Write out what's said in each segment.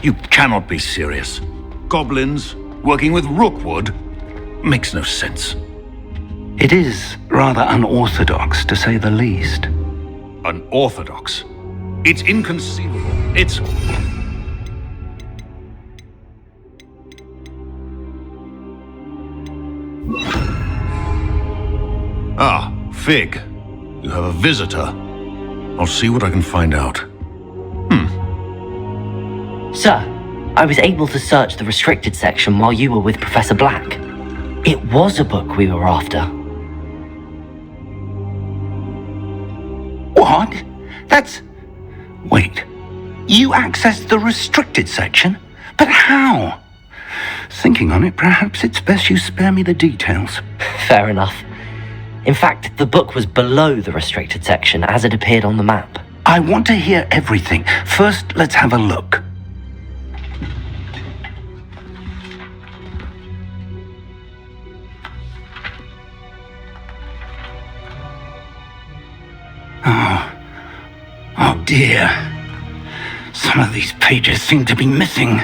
You cannot be serious. Goblins working with Rookwood makes no sense. It is rather unorthodox, to say the least. Unorthodox? It's inconceivable. It's... Ah, Fig. You have a visitor. I'll see what I can find out. Sir, I was able to search the restricted section while you were with Professor Black. It was a book we were after. What? That's... Wait. You accessed the restricted section? But how? Thinking on it, perhaps it's best you spare me the details. Fair enough. In fact, the book was below the restricted section as it appeared on the map. I want to hear everything. First, let's have a look. Oh dear. Some of these pages seem to be missing.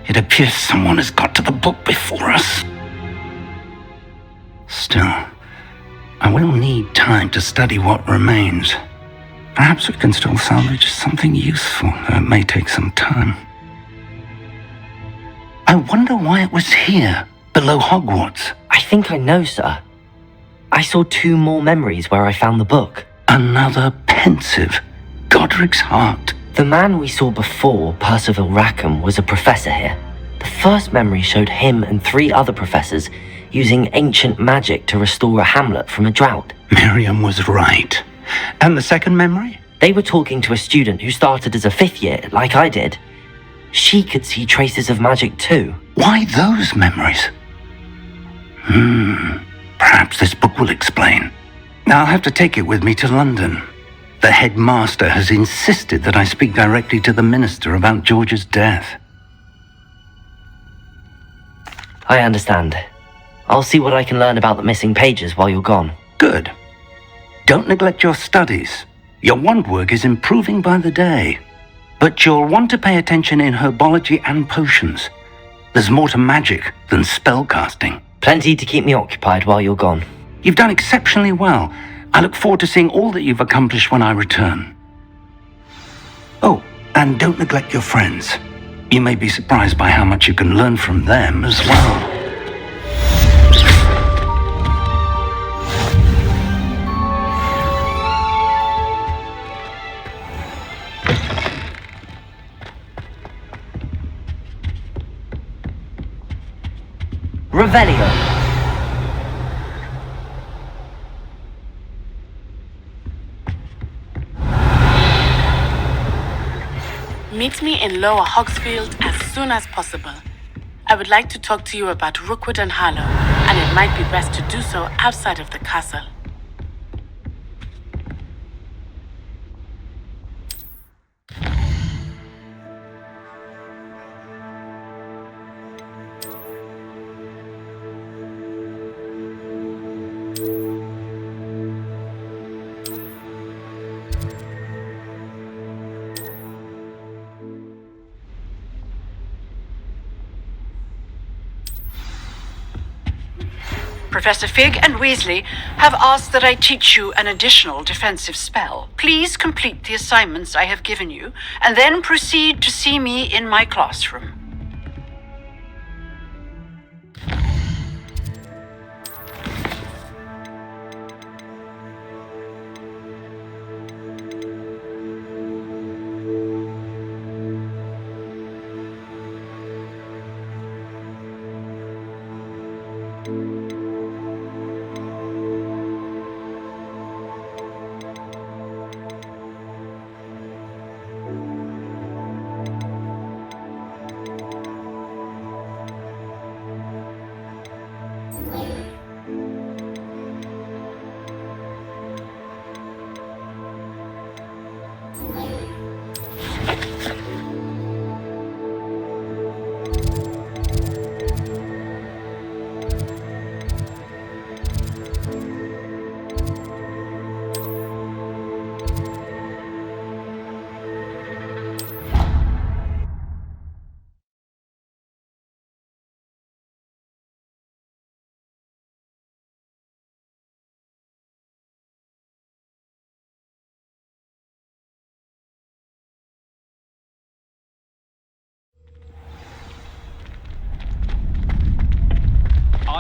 It appears someone has got to the book before us. Still, I will need time to study what remains. Perhaps we can still salvage something useful, though it may take some time. I wonder why it was here, below Hogwarts. I think I know, sir. I saw 2 more memories where I found the book. Another pensive. Godric's heart. The man we saw before, Percival Rackham, was a professor here. The first memory showed him and 3 other professors using ancient magic to restore a hamlet from a drought. Miriam was right. And the second memory? They were talking to a student who started as a 5th year, like I did. She could see traces of magic too. Why those memories? Perhaps this book will explain. I'll have to take it with me to London. The headmaster has insisted that I speak directly to the minister about George's death. I understand. I'll see what I can learn about the missing pages while you're gone. Good. Don't neglect your studies. Your wand work is improving by the day. But you'll want to pay attention in herbology and potions. There's more to magic than spellcasting. Plenty to keep me occupied while you're gone. You've done exceptionally well. I look forward to seeing all that you've accomplished when I return. Oh, and don't neglect your friends. You may be surprised by how much you can learn from them as well. Revelio. Meet me in Lower Hogsfield as soon as possible. I would like to talk to you about Rookwood and Harlow, and it might be best to do so outside of the castle. Professor Fig and Weasley have asked that I teach you an additional defensive spell. Please complete the assignments I have given you, and then proceed to see me in my classroom.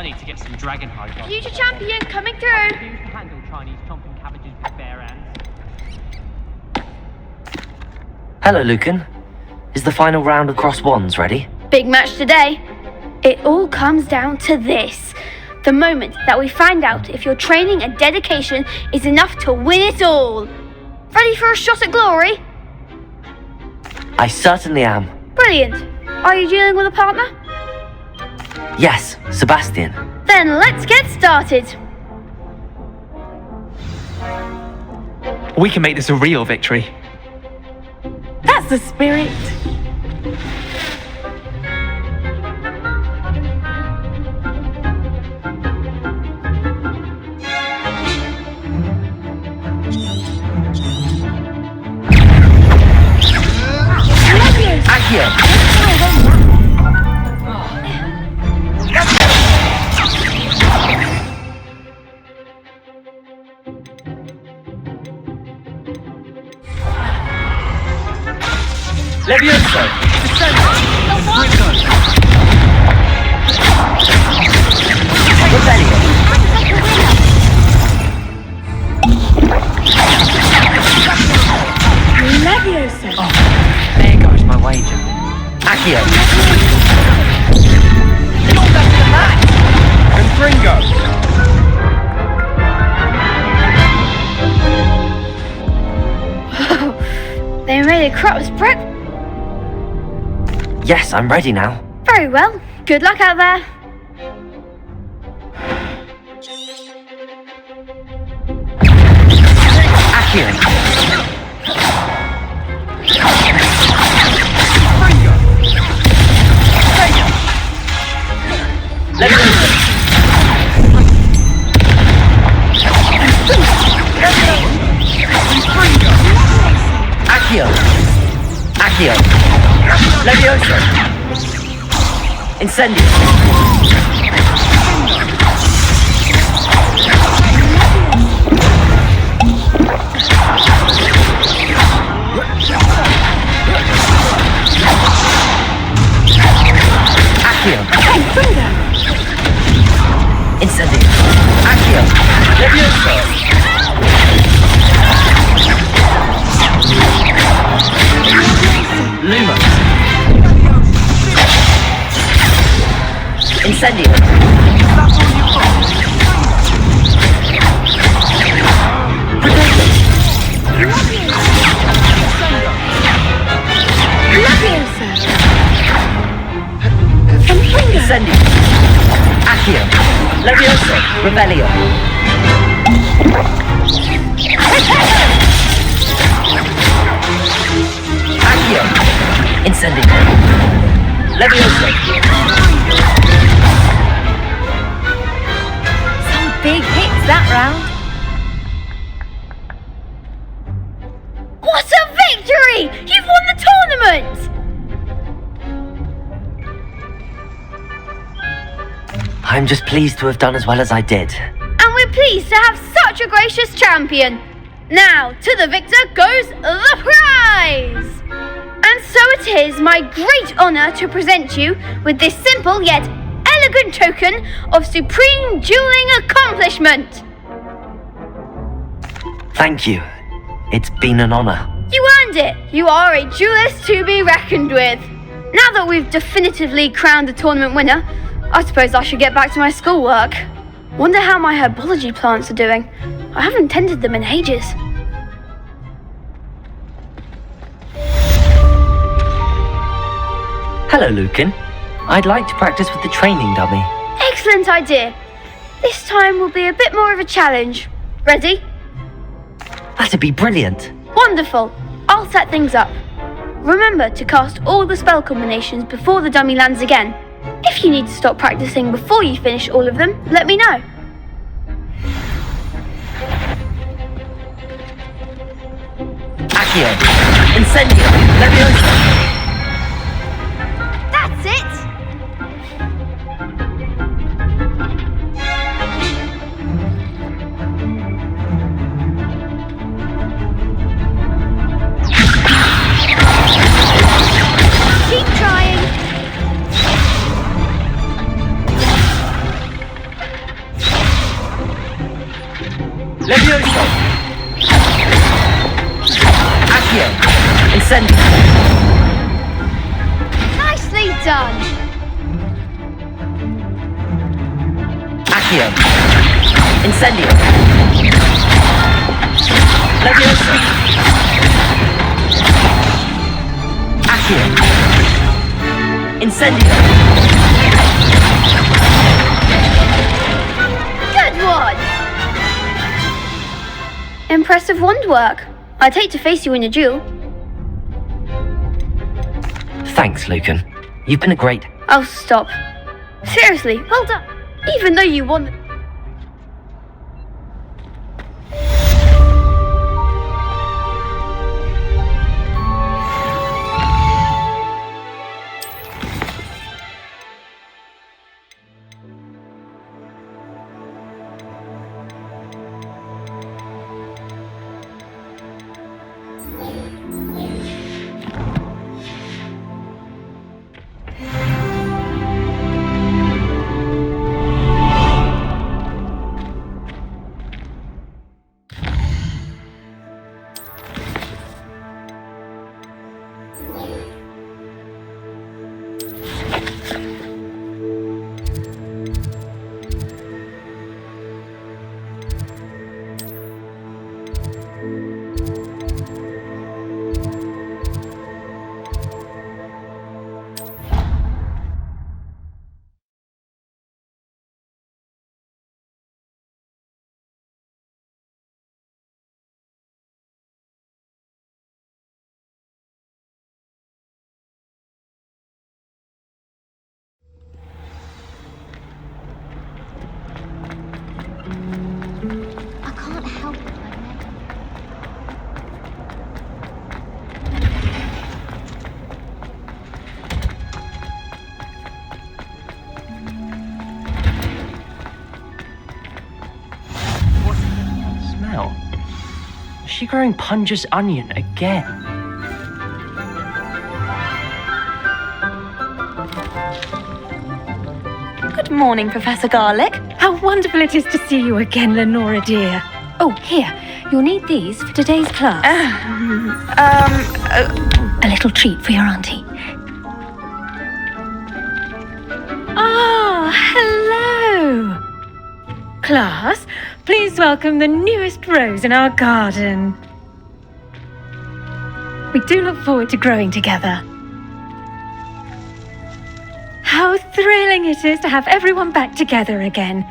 I need to get some dragon hide. Future champion coming through. I refuse to handle Chinese chomping cabbages with bare hands. Hello, Lucan. Is the final round of cross wands ready? Big match today. It all comes down to this. The moment that we find out if your training and dedication is enough to win it all. Ready for a shot at glory? I certainly am. Brilliant. Are you dealing with a partner? Yes, Sebastian. Then let's get started. We can make this a real victory. That's the spirit. Accio! Levioso! Rebellion! Leviosa. There goes my wager. Accio! Confringo! They made a crop prep. Yes, I'm ready now. Very well. Good luck out there. Accio! Accio! Accio! Levioso! Incendio! Accio! Incendio! Accio! Levioso! Luma! Incendio! Incendio! Accio! Levioso! Rebellion! Accio! Incendio! Levioso! Some big hits that round. What a victory! You've won the tournament! I'm just pleased to have done as well as I did. And we're pleased to have such a gracious champion. Now, to the victor goes the prize! And so it is my great honour to present you with this simple yet elegant token of supreme dueling accomplishment. Thank you. It's been an honour. You earned it. You are a duelist to be reckoned with. Now that we've definitively crowned the tournament winner, I suppose I should get back to my schoolwork. Wonder how my herbology plants are doing. I haven't tended them in ages. Hello, Lucan. I'd like to practice with the training dummy. Excellent idea. This time will be a bit more of a challenge. Ready? That'd be brilliant. Wonderful. I'll set things up. Remember to cast all the spell combinations before the dummy lands again. If you need to stop practicing before you finish all of them, let me know. Accio! Incendio! Levioso! That's it! Keep trying. Accio! Incendio! Nicely done. Accio! Incendio! Leviosa! Accio! Incendio! Good one. Impressive wand work. I'd hate to face you in a duel. Thanks, Lucan. You've been a great... Oh, stop. Seriously, well done. Even though you won... I can't help it, What's that smell? Is she growing Punja's onion again? Good morning, Professor Garlick. How wonderful it is to see you again, Lenora dear. Oh, here, you'll need these for today's class. A little treat for your auntie. Ah, hello. Class, please welcome the newest rose in our garden. We do look forward to growing together. How thrilling it is to have everyone back together again.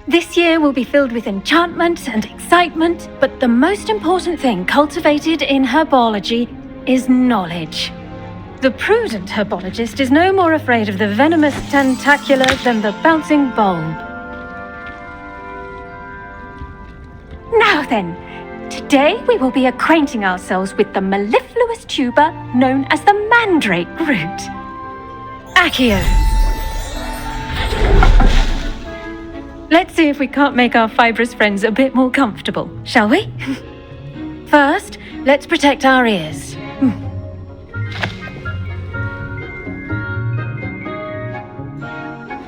This year will be filled with enchantment and excitement, but the most important thing cultivated in herbology is knowledge. The prudent herbologist is no more afraid of the venomous tentacula than the bouncing bulb. Now then, today we will be acquainting ourselves with the mellifluous tuber known as the mandrake root. Accio. Let's see if we can't make our fibrous friends a bit more comfortable, shall we? First, let's protect our ears.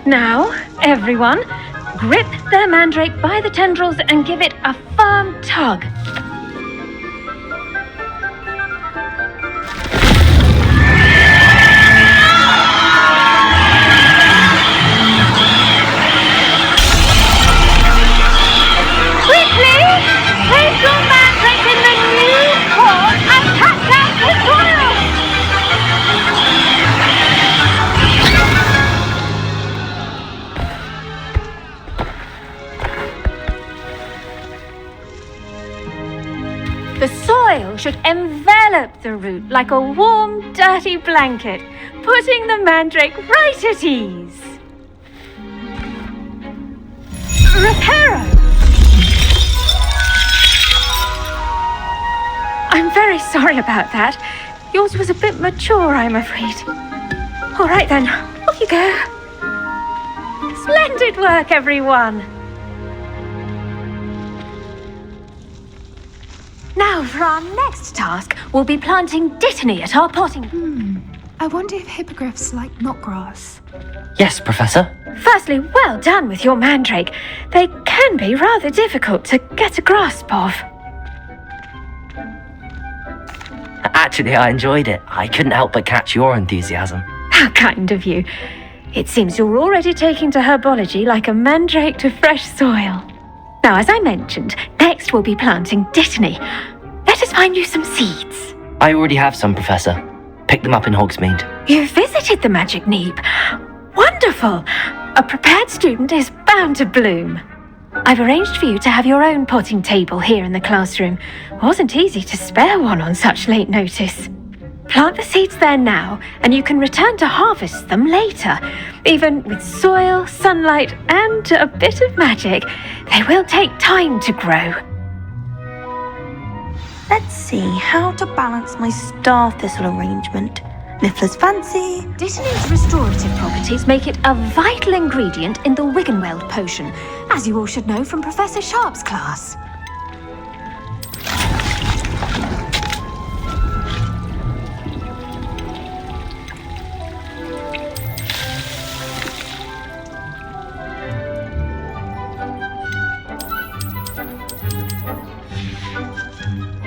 Now, everyone, grip their mandrake by the tendrils and give it a firm tug. The soil should envelop the root like a warm, dirty blanket, putting the mandrake right at ease. Reparo! I'm very sorry about that. Yours was a bit mature, I'm afraid. All right then, off you go. Splendid work, everyone. Now, for our next task, we'll be planting dittany at our potting. I wonder if hippogriffs like knotgrass. Yes, Professor. Firstly, well done with your mandrake. They can be rather difficult to get a grasp of. Actually, I enjoyed it. I couldn't help but catch your enthusiasm. How kind of you. It seems you're already taking to herbology like a mandrake to fresh soil. Now, as I mentioned, next we'll be planting Dittany. Let us find you some seeds. I already have some, Professor. Picked them up in Hogsmeade. You visited the Magic Neep. Wonderful! A prepared student is bound to bloom. I've arranged for you to have your own potting table here in the classroom. Wasn't easy to spare one on such late notice. Plant the seeds there now, and you can return to harvest them later. Even with soil, sunlight, and a bit of magic, they will take time to grow. Let's see how to balance my star thistle arrangement. Niffler's fancy. Dittany's restorative properties make it a vital ingredient in the Wiggenweld potion, As you all should know from Professor Sharp's class.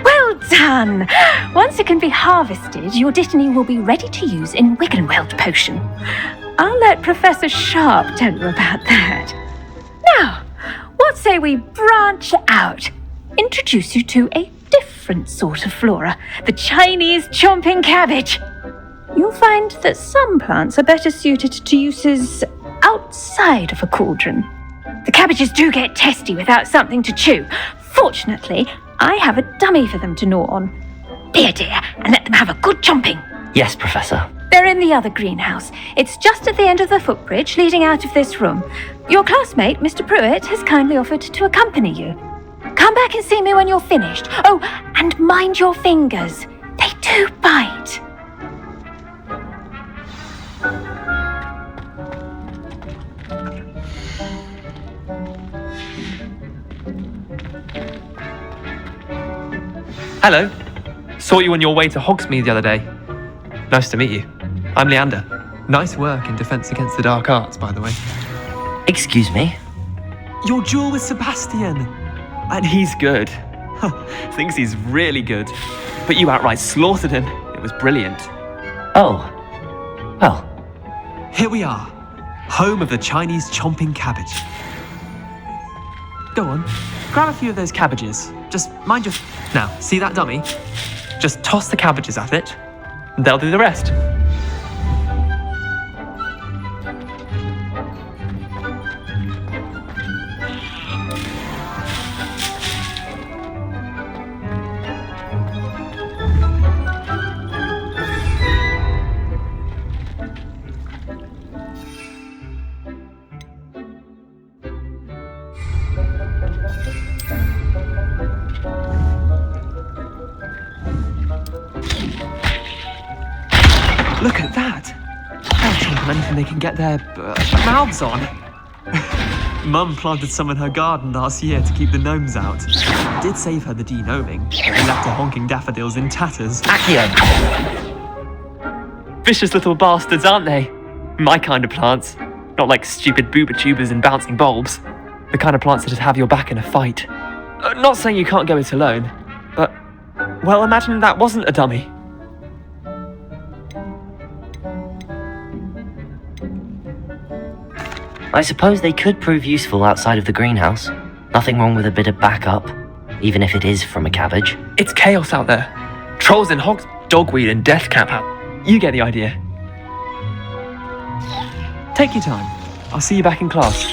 Well done! Once it can be harvested, your Dittany will be ready to use in Wiggenweld potion. I'll let Professor Sharp tell you about that. Now, what say we branch out? Introduce you to a different sort of flora, the Chinese chomping cabbage. You'll find that some plants are better suited to uses outside of a cauldron. The cabbages do get testy without something to chew. Fortunately, I have a dummy for them to gnaw on. Be a dear and let them have a good chomping. Yes, Professor. They're in the other greenhouse. It's just at the end of the footbridge leading out of this room. Your classmate, Mr. Pruitt, has kindly offered to accompany you. Come back and see me when you're finished. Oh, and mind your fingers. They do bite. Hello. Saw you on your way to Hogsmeade the other day. Nice to meet you. I'm Leander. Nice work in Defense Against the Dark Arts, by the way. Excuse me? Your duel with Sebastian. And he's good. Thinks he's really good. But you outright slaughtered him. It was brilliant. Oh. Well. Here we are. Home of the Chinese chomping cabbage. Go on. Grab a few of those cabbages. Just mind your... Now, see that dummy? Just toss the cabbages at it, and they'll do the rest. Look at that! They'll chomp on anything they can get their mouths on. Mum planted some in her garden last year to keep the gnomes out. It did save her the de-gnoming, but they left her honking daffodils in tatters. Accio! Vicious little bastards, aren't they? My kind of plants. Not like stupid booba tubers and bouncing bulbs. The kind of plants that just have your back in a fight. Not saying you can't go it alone, but... Well, imagine that wasn't a dummy. I suppose they could prove useful outside of the greenhouse. Nothing wrong with a bit of backup, even if it is from a cabbage. It's chaos out there. Trolls and hogs, dogweed and deathcap. You get the idea. Take your time. I'll see you back in class.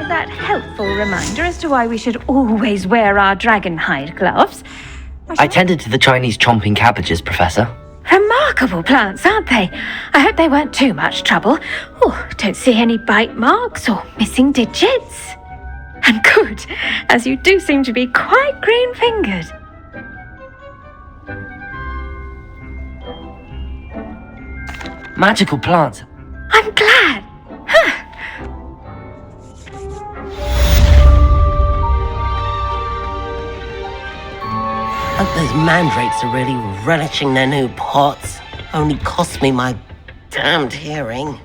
That helpful reminder as to why we should always wear our dragon hide gloves. I tended to the Chinese chomping cabbages, Professor. Remarkable plants, aren't they? I hope they weren't too much trouble. Oh, don't see any bite marks or missing digits. And good, as you do seem to be quite green-fingered. Magical plants. I'm glad. Hope those mandrakes are really relishing their new pots. Only cost me my damned hearing.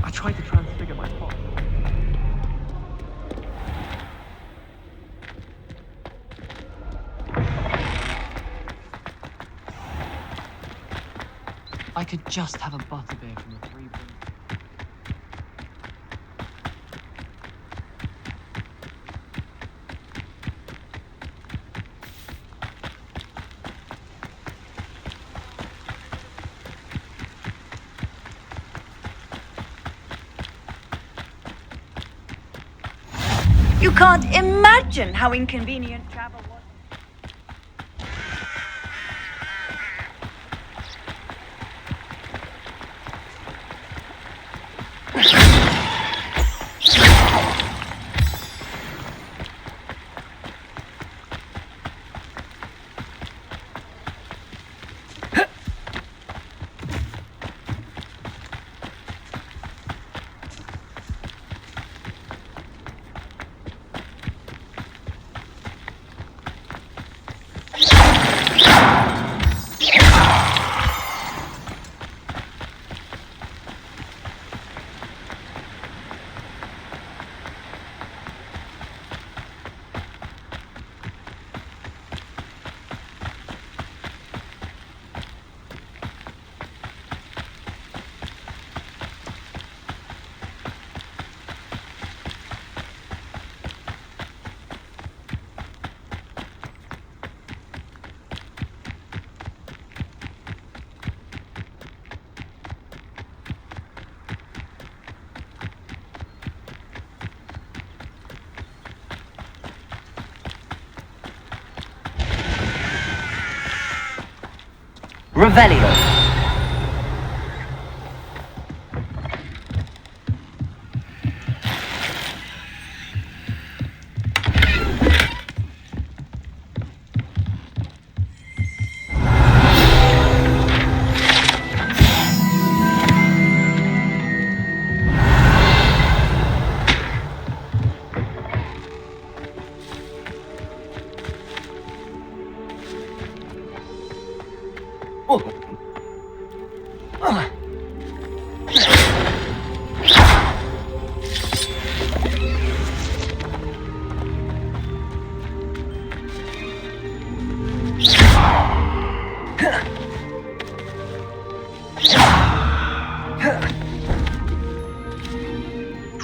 I tried to transfigure my pot. I could just have a butterbeer from the 3 Bins. You can't imagine how inconvenient travel was. Revelio.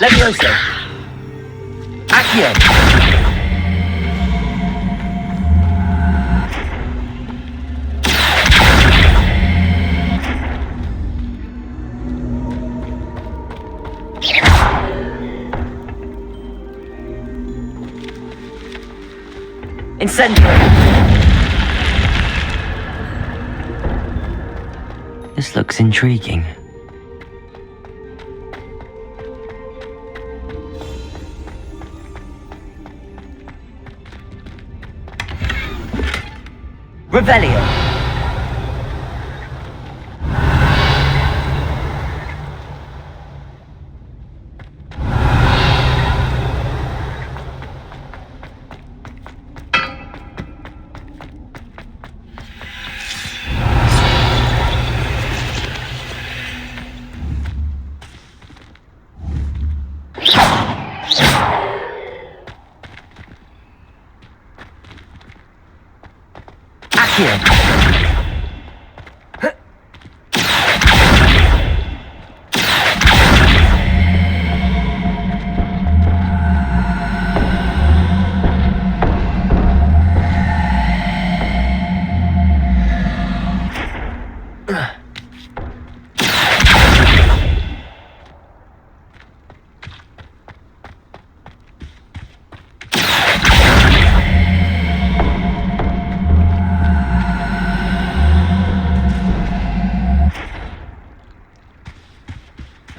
Levioso. Accio! Incendio! This looks intriguing. Revelio!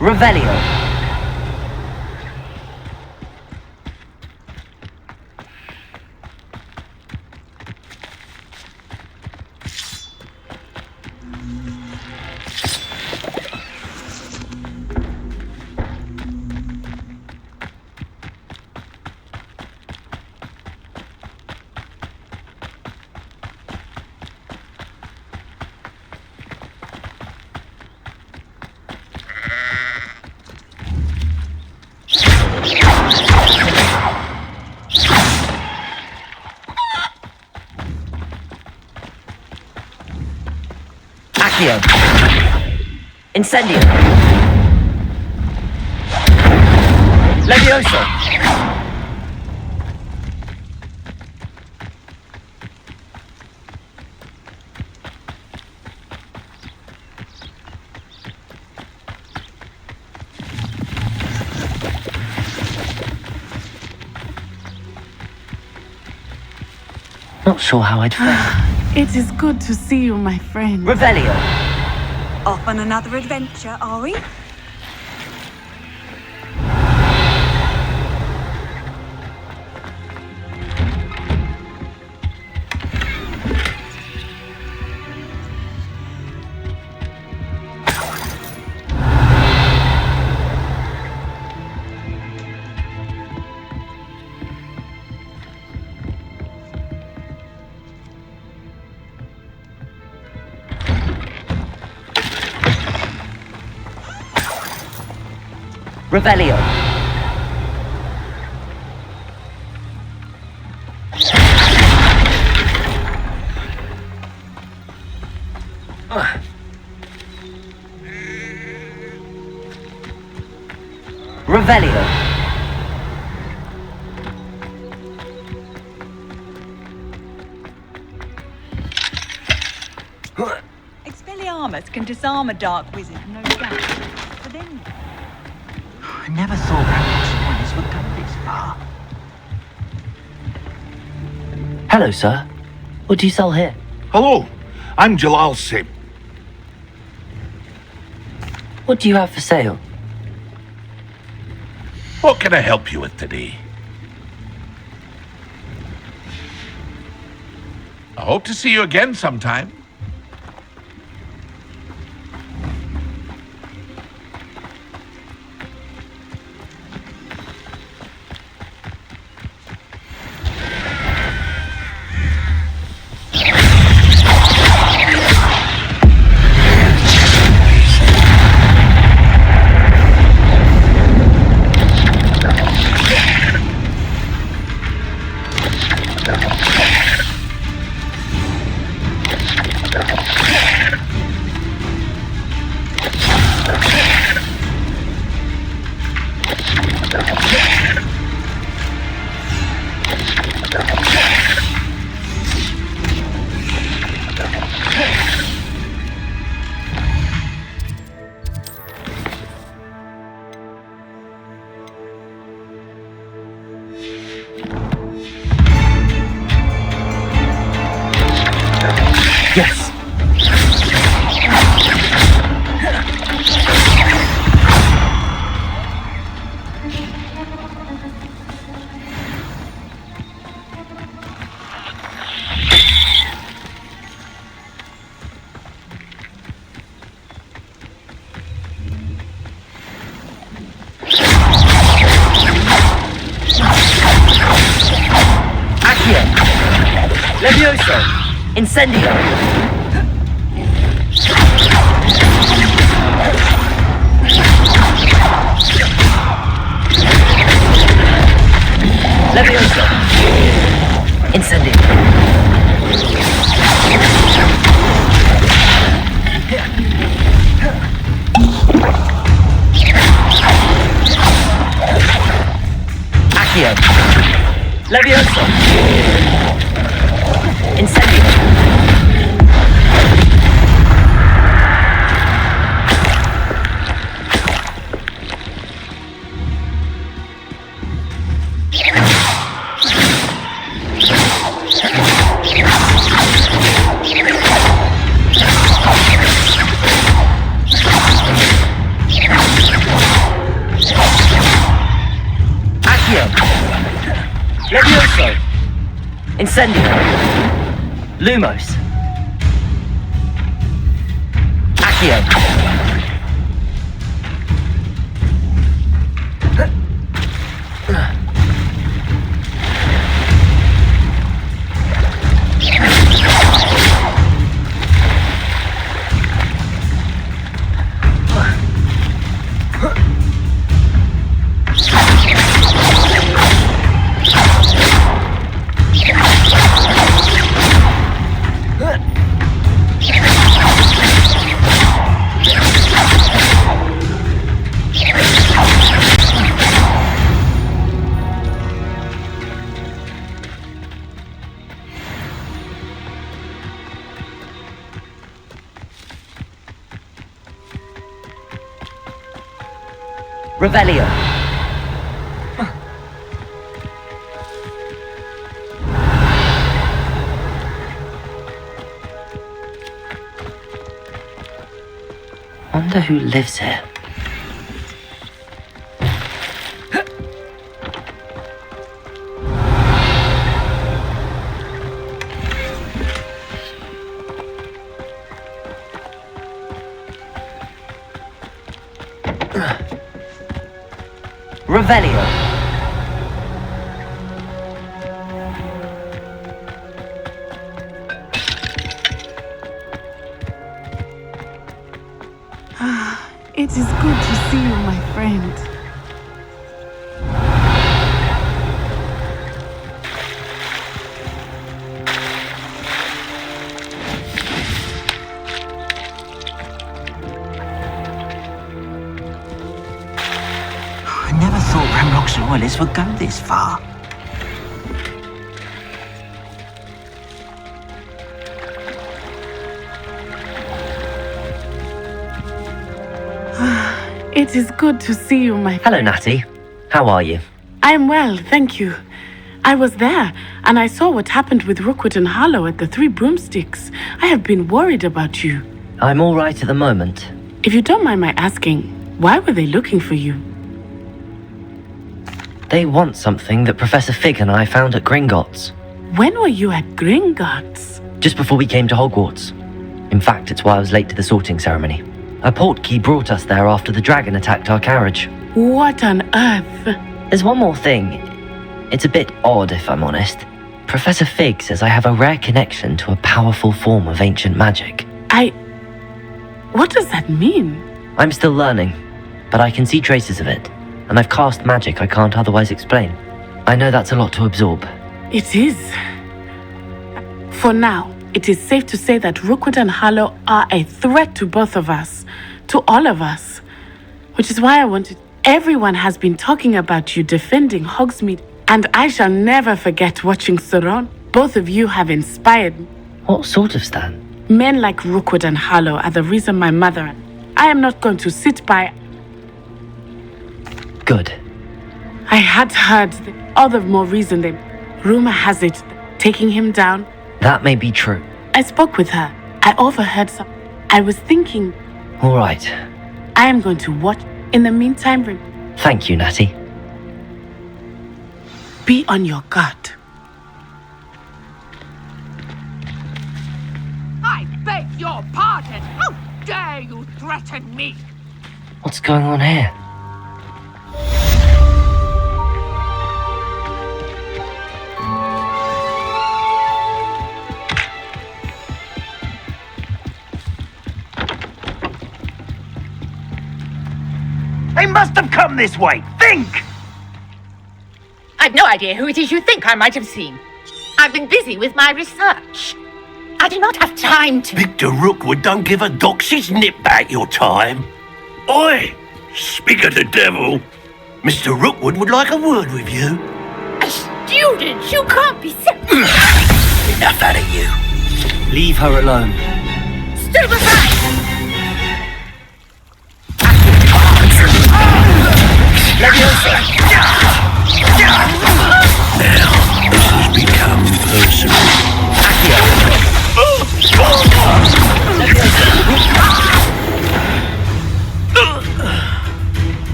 Revelio! Accio! Incendio! Levioso! Not sure how I'd fare. It is good to see you, my friend. Revelio! Off on another adventure, are we? Revelio! Revelio! Expelliarmus can disarm a dark wizard, no doubt. But then... I never thought that would come this far. Hello, sir. What do you sell here? Hello, I'm Jalal Sib. What do you have for sale? What can I help you with today? I hope to see you again sometime. Levioso! Incendio! Levioso! Incendio! Accio! Levioso! Incendio! Levioso! Incendio! Lumos! Accio! Revelio! Wonder who lives here. Revelio! It is good to see you, my friend. I never thought Ramrock's loyalists would go this far. It is good to see you, my Hello, Natty. How are you? I am well, thank you. I was there, and I saw what happened with Rookwood and Harlow at the Three Broomsticks. I have been worried about you. I'm all right at the moment. If you don't mind my asking, why were they looking for you? They want something that Professor Fig and I found at Gringotts. When were you at Gringotts? Just before we came to Hogwarts. In fact, it's why I was late to the sorting ceremony. A portkey brought us there after the dragon attacked our carriage. What on earth? There's one more thing. It's a bit odd, if I'm honest. Professor Fig says I have a rare connection to a powerful form of ancient magic. What does that mean? I'm still learning, but I can see traces of it, and I've cast magic I can't otherwise explain. I know that's a lot to absorb. It is. For now, it is safe to say that Rookwood and Harlow are a threat to both of us, to all of us. Which is why I wanted... Everyone has been talking about you defending Hogsmeade, and I shall never forget watching Sauron. Both of you have inspired me. What sort of Stan? Men like Rookwood and Harlow are the reason my mother... I am not going to sit by... Good. I had heard all the more reason that rumor has it taking him down. That may be true. I spoke with her. I overheard some... I was thinking... All right. I am going to watch. In the meantime, thank you, Natty. Be on your guard. I beg your pardon. How dare you threaten me? What's going on here? They must have come this way. Think! I've no idea who it is you think I might have seen. I've been busy with my research. I do not have time to... Victor Rookwood don't give a doxy's nip back your time. Oi! Speak of the devil. Mr. Rookwood would like a word with you. A student? You can't be so... Enough out of you. Leave her alone. Still beside! Now, this has become personal.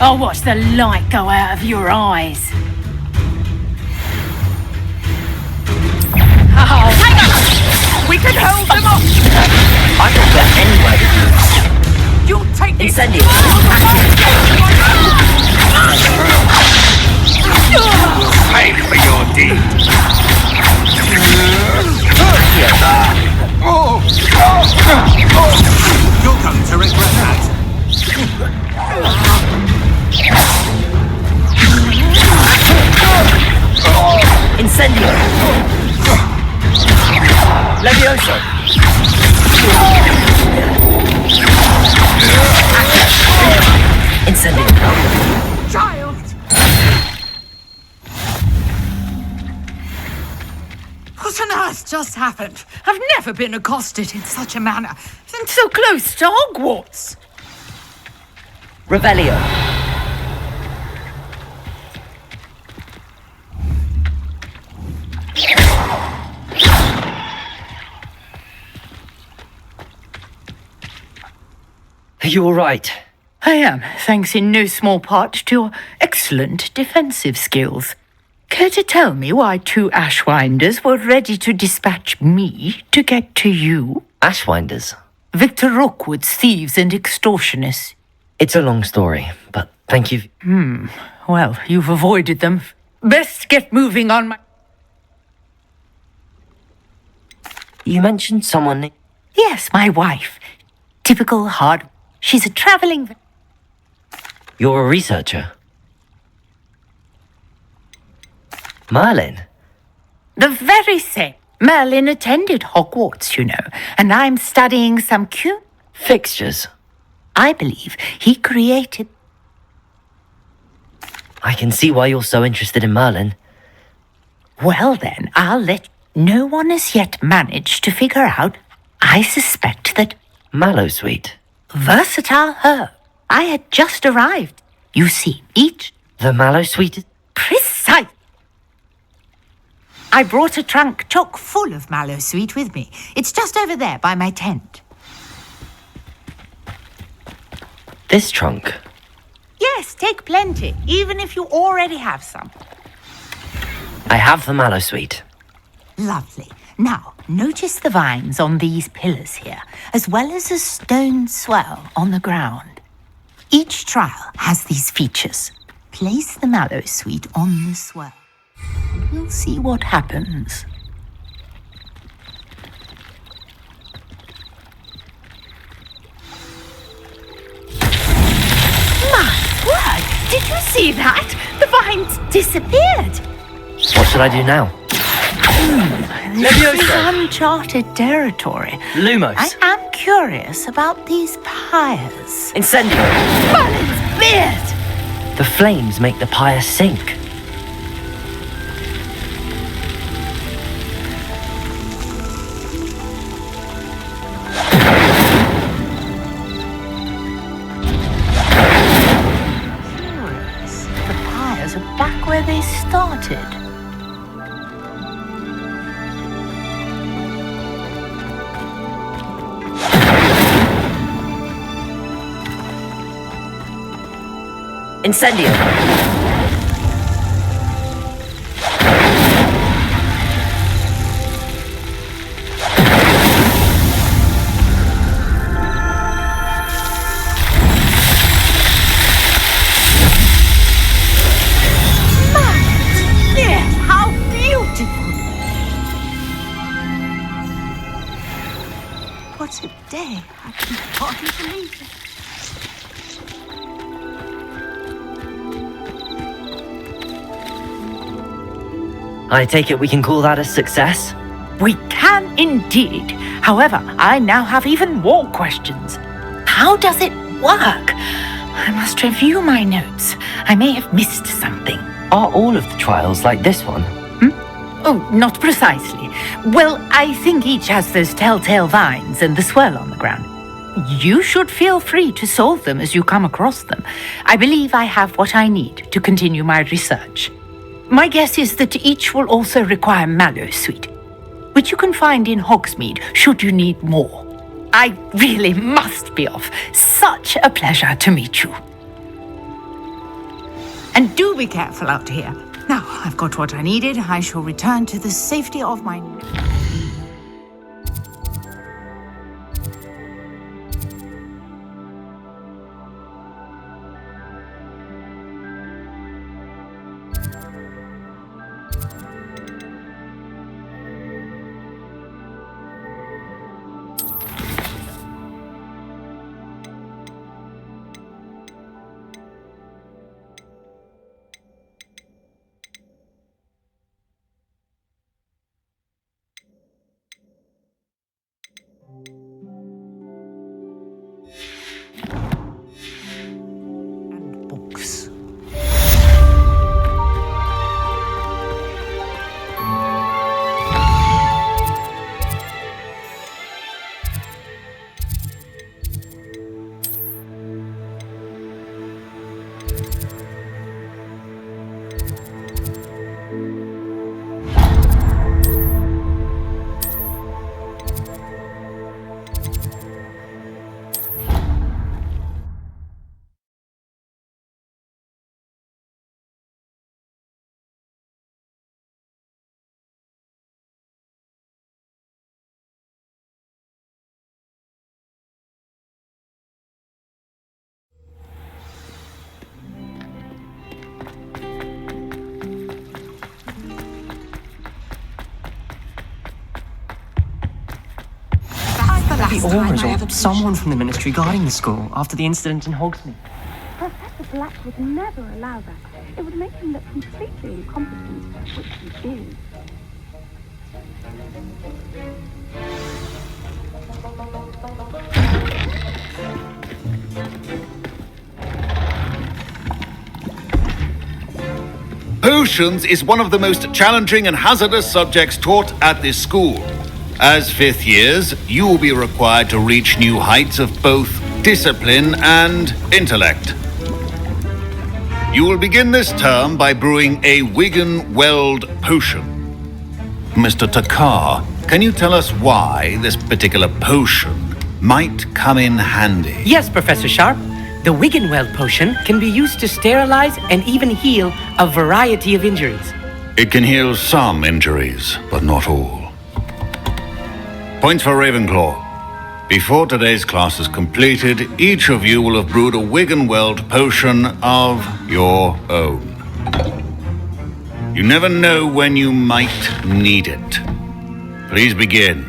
I'll watch the light go out of your eyes. Oh, hang on! We can hold them off! I can get anywhere with you. You'll take this... Incendio! Pay for your deed. You're going to regret that. Incendio! Levioso! Incendio! Child! What on earth just happened? I've never been accosted in such a manner. And so close to Hogwarts. Revelio! Are you all right? I am, thanks in no small part to your excellent defensive skills. Care to tell me why 2 Ashwinders were ready to dispatch me to get to you? Ashwinders? Victor Rookwood's thieves and extortionists. It's a long story, but thank you. Well, you've avoided them. Best get moving on my... You mentioned someone... Yes, my wife. Typical hard... She's a travelling... You're a researcher? Merlin? The very same. Merlin attended Hogwarts, you know, and I'm studying some cute... Fixtures? I believe he created... I can see why you're so interested in Merlin. Well then, I'll let... No one has yet managed to figure out... I suspect that... Mallowsweet? Versatile herb. I had just arrived. You see, each... The Mallowsweet? Precise. I brought a trunk chock full of Mallowsweet with me. It's just over there by my tent. This trunk? Yes, take plenty, even if you already have some. I have the Mallowsweet. Lovely. Now, notice the vines on these pillars here, as well as a stone swell on the ground. Each trial has these features. Place the Mallowsweet on the swell. We'll see what happens. My word! Did you see that? The vines disappeared. What should I do now? This is uncharted territory. Lumos. I am curious about these pyres. Incendio. Merlin's beard! The flames make the pyre sink. Curious. The pyres are back where they started. Incendio! Yes, how beautiful! What What a day. I can hardly believe it. I take it we can call that a success? We can indeed. However, I now have even more questions. How does it work? I must review my notes. I may have missed something. Are all of the trials like this one? Oh, not precisely. Well, I think each has those telltale vines and the swirl on the ground. You should feel free to solve them as you come across them. I believe I have what I need to continue my research. My guess is that each will also require mallow sweet, which you can find in Hogsmeade should you need more. I really must be off. Such a pleasure to meet you. And do be careful out here. Now, I've got what I needed. I shall return to the safety of my... books. The Aurors or someone from the Ministry guarding the school after the incident in Hogsmeade. Professor Black would never allow that. It would make him look completely incompetent, which he is. Potions is one of the most challenging and hazardous subjects taught at this school. As fifth years, you will be required to reach new heights of both discipline and intellect. You will begin this term by brewing a Wigan-Weld potion. Mr. Takar, can you tell us why this particular potion might come in handy? Yes, Professor Sharp. The Wigan-Weld potion can be used to sterilize and even heal a variety of injuries. It can heal some injuries, but not all. Points for Ravenclaw. Before today's class is completed, each of you will have brewed a Wigan-Weld potion of your own. You never know when you might need it. Please begin.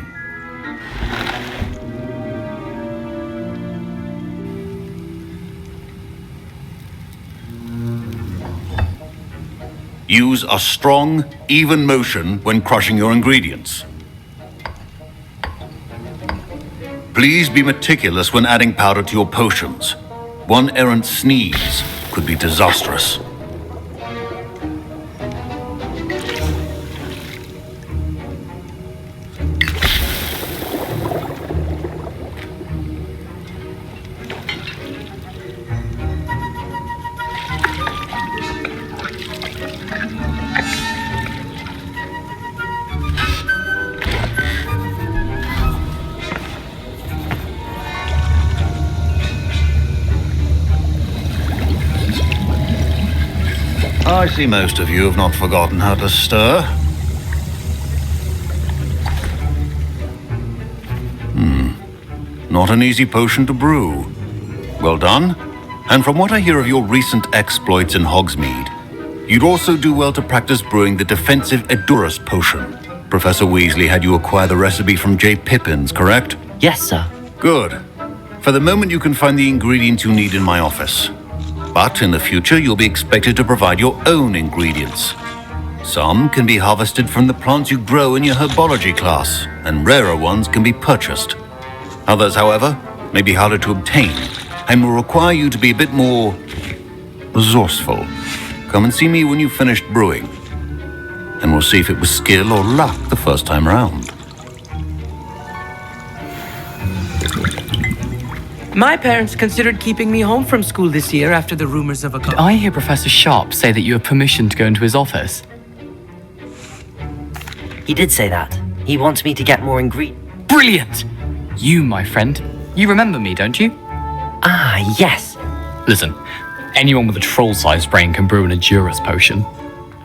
Use a strong, even motion when crushing your ingredients. Please be meticulous when adding powder to your potions. One errant sneeze could be disastrous. I see most of you have not forgotten how to stir. Not an easy potion to brew. Well done. And from what I hear of your recent exploits in Hogsmeade, you'd also do well to practice brewing the defensive Edurus potion. Professor Weasley had you acquire the recipe from J. Pippins, correct? Yes, sir. Good. For the moment, you can find the ingredients you need in my office. But in the future, you'll be expected to provide your own ingredients. Some can be harvested from the plants you grow in your herbology class, and rarer ones can be purchased. Others, however, may be harder to obtain, and will require you to be a bit more resourceful. Come and see me when you've finished brewing, and we'll see if it was skill or luck the first time round. My parents considered keeping me home from school this year after the rumors of a... Did I hear Professor Sharp say that you have permission to go into his office? He did say that. He wants me to get more ingredients. Brilliant! You, my friend, you remember me, don't you? Ah, yes. Listen, anyone with a troll-sized brain can brew an Endurance potion.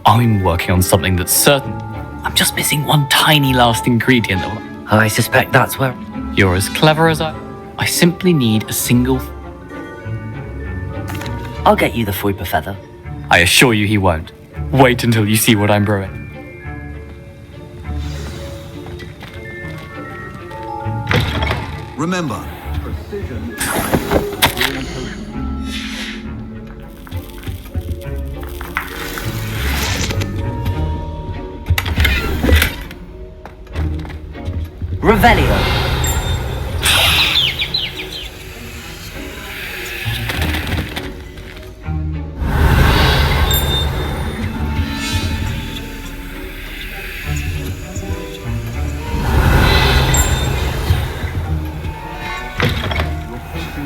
I'm working on something that's certain. I'm just missing one tiny last ingredient that will... I suspect that's where... You're as clever as I simply need a single... I'll get you the Fuipa feather. I assure you he won't. Wait until you see what I'm brewing. Remember, precision. Revelio.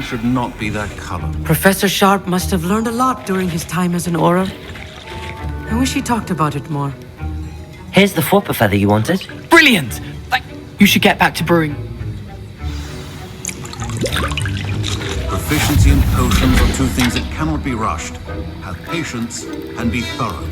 Should not be that color. Professor Sharp must have learned a lot during his time as an Aura. I wish he talked about it more. Here's the Fuipa feather you wanted. Brilliant! You should get back to brewing. Proficiency and potions are two things that cannot be rushed. Have patience and be thorough.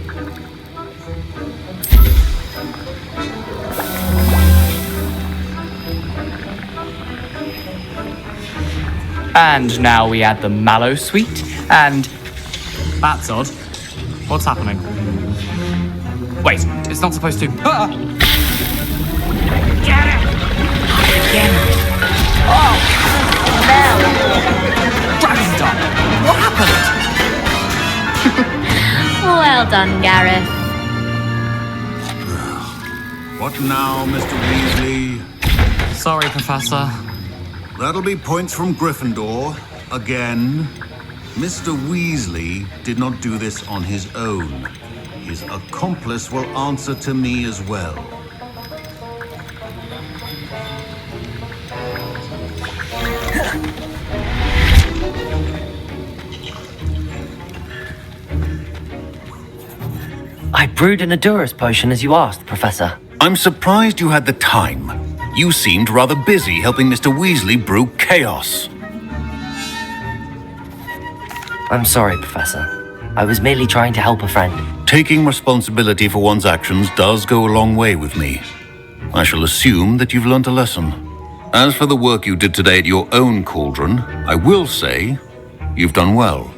And now we add the mallow sweet, and... That's odd. What's happening? Wait, it's not supposed to... Ah! Get it! Again. Oh, smell! Dragon's done! What happened? Well done, Gareth. What now, Mr. Weasley? Sorry, Professor. That'll be points from Gryffindor. Again. Mr. Weasley did not do this on his own. His accomplice will answer to me as well. I brewed an Endurance potion as you asked, Professor. I'm surprised you had the time. You seemed rather busy helping Mr. Weasley brew chaos. I'm sorry, Professor. I was merely trying to help a friend. Taking responsibility for one's actions does go a long way with me. I shall assume that you've learnt a lesson. As for the work you did today at your own cauldron, I will say you've done well.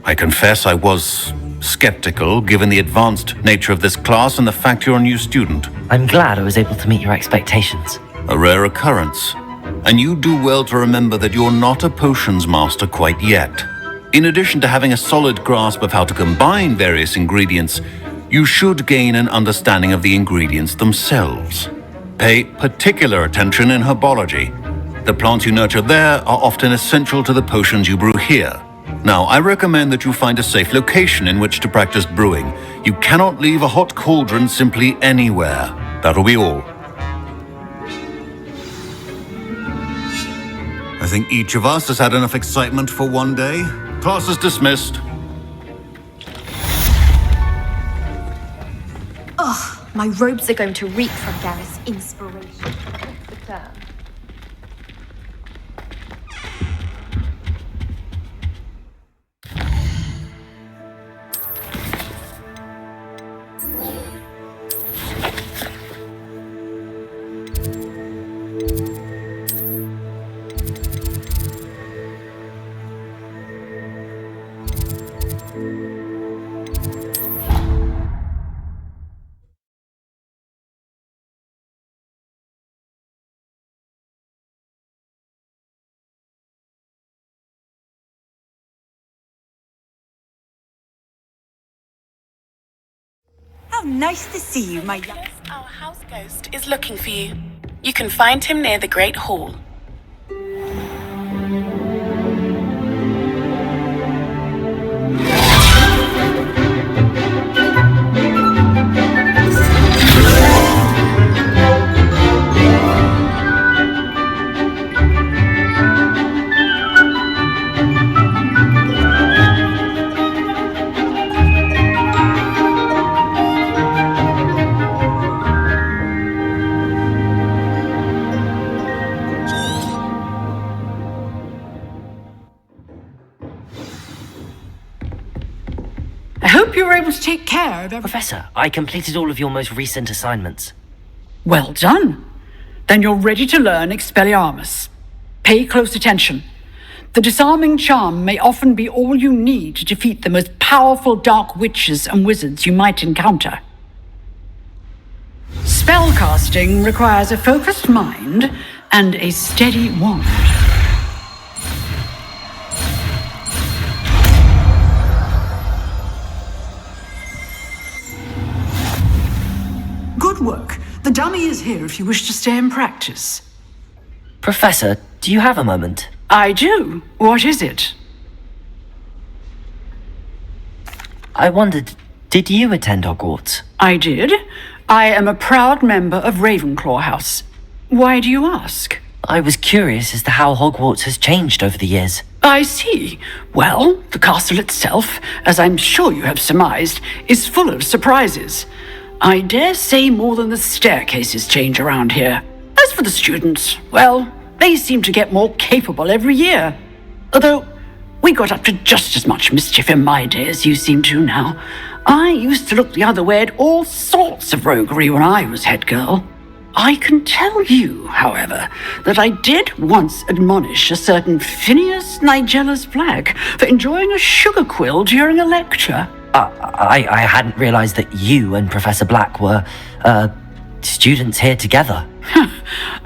I confess I was skeptical given the advanced nature of this class and the fact you're a new student. I'm glad I was able to meet your expectations. A rare occurrence. And you do well to remember that you're not a potions master quite yet. In addition to having a solid grasp of how to combine various ingredients, you should gain an understanding of the ingredients themselves. Pay particular attention in herbology. The plants you nurture there are often essential to the potions you brew here. Now, I recommend that you find a safe location in which to practice brewing. You cannot leave a hot cauldron simply anywhere. That'll be all. I think each of us has had enough excitement for one day. Class is dismissed. Ugh, my robes are going to reek from Gareth's inspiration. The term. How nice to see you, my young... Our house ghost is looking for you. You can find him near the Great Hall. I hope you were able to take care of everything. Professor, I completed all of your most recent assignments. Well done. Then you're ready to learn Expelliarmus. Pay close attention. The disarming charm may often be all you need to defeat the most powerful dark witches and wizards you might encounter. Spellcasting requires a focused mind and a steady wand. Good work. The dummy is here if you wish to stay and practice. Professor, do you have a moment? I do. What is it? I wondered, did you attend Hogwarts? I did. I am a proud member of Ravenclaw House. Why do you ask? I was curious as to how Hogwarts has changed over the years. I see. Well, the castle itself, as I'm sure you have surmised, is full of surprises. I dare say more than the staircases change around here. As for the students, well, they seem to get more capable every year. Although, we got up to just as much mischief in my day as you seem to now. I used to look the other way at all sorts of roguery when I was head girl. I can tell you, however, that I did once admonish a certain Phineas Nigellus Black for enjoying a sugar quill during a lecture. I hadn't realized that you and Professor Black were, students here together.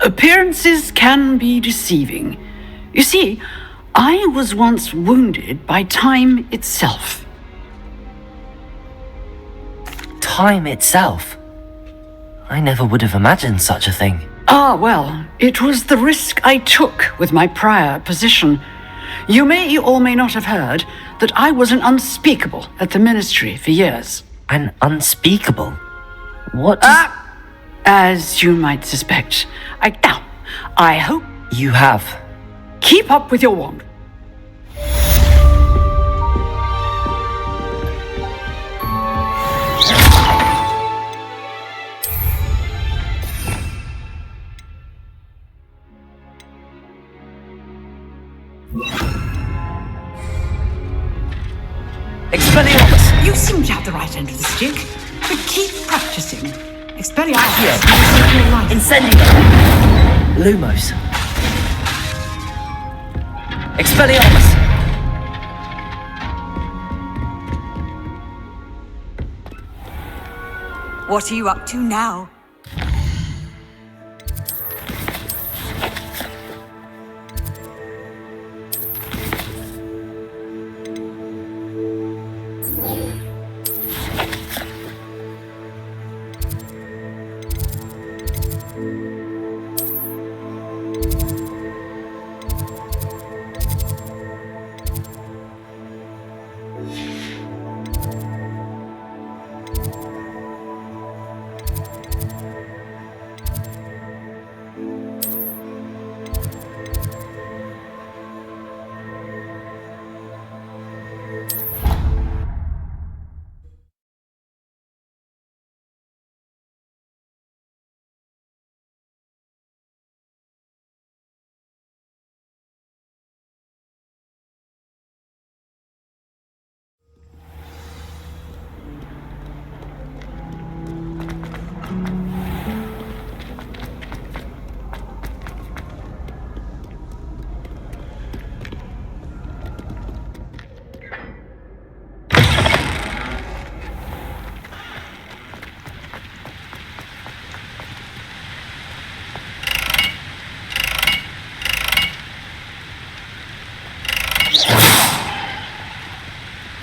Appearances can be deceiving. You see, I was once wounded by time itself. Time itself? I never would have imagined such a thing. Ah, well, it was the risk I took with my prior position. You may or may not have heard that I was an unspeakable at the ministry for years. An unspeakable? What? As you might suspect. I hope... You have. Keep up with your wand. Expelliarmus! You seem to have the right end of the stick, but keep practicing. Expelliarmus will save your life. Incendio! Lumos. Expelliarmus! What are you up to now?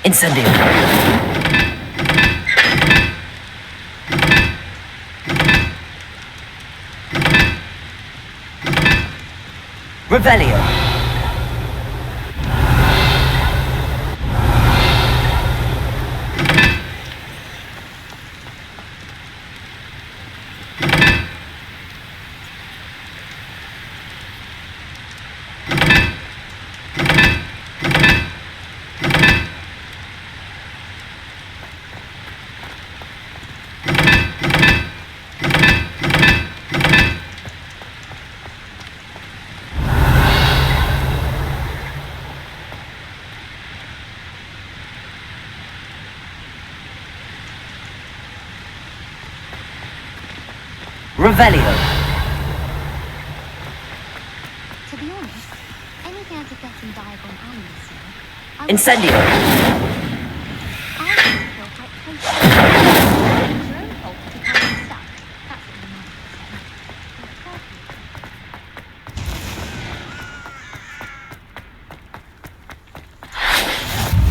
Incendio. Revelio. Revelio. To be honest, anything out of getting Diagon animals here. Incendio. I want to feel quite close to your own fault to come unstuck. That's what you might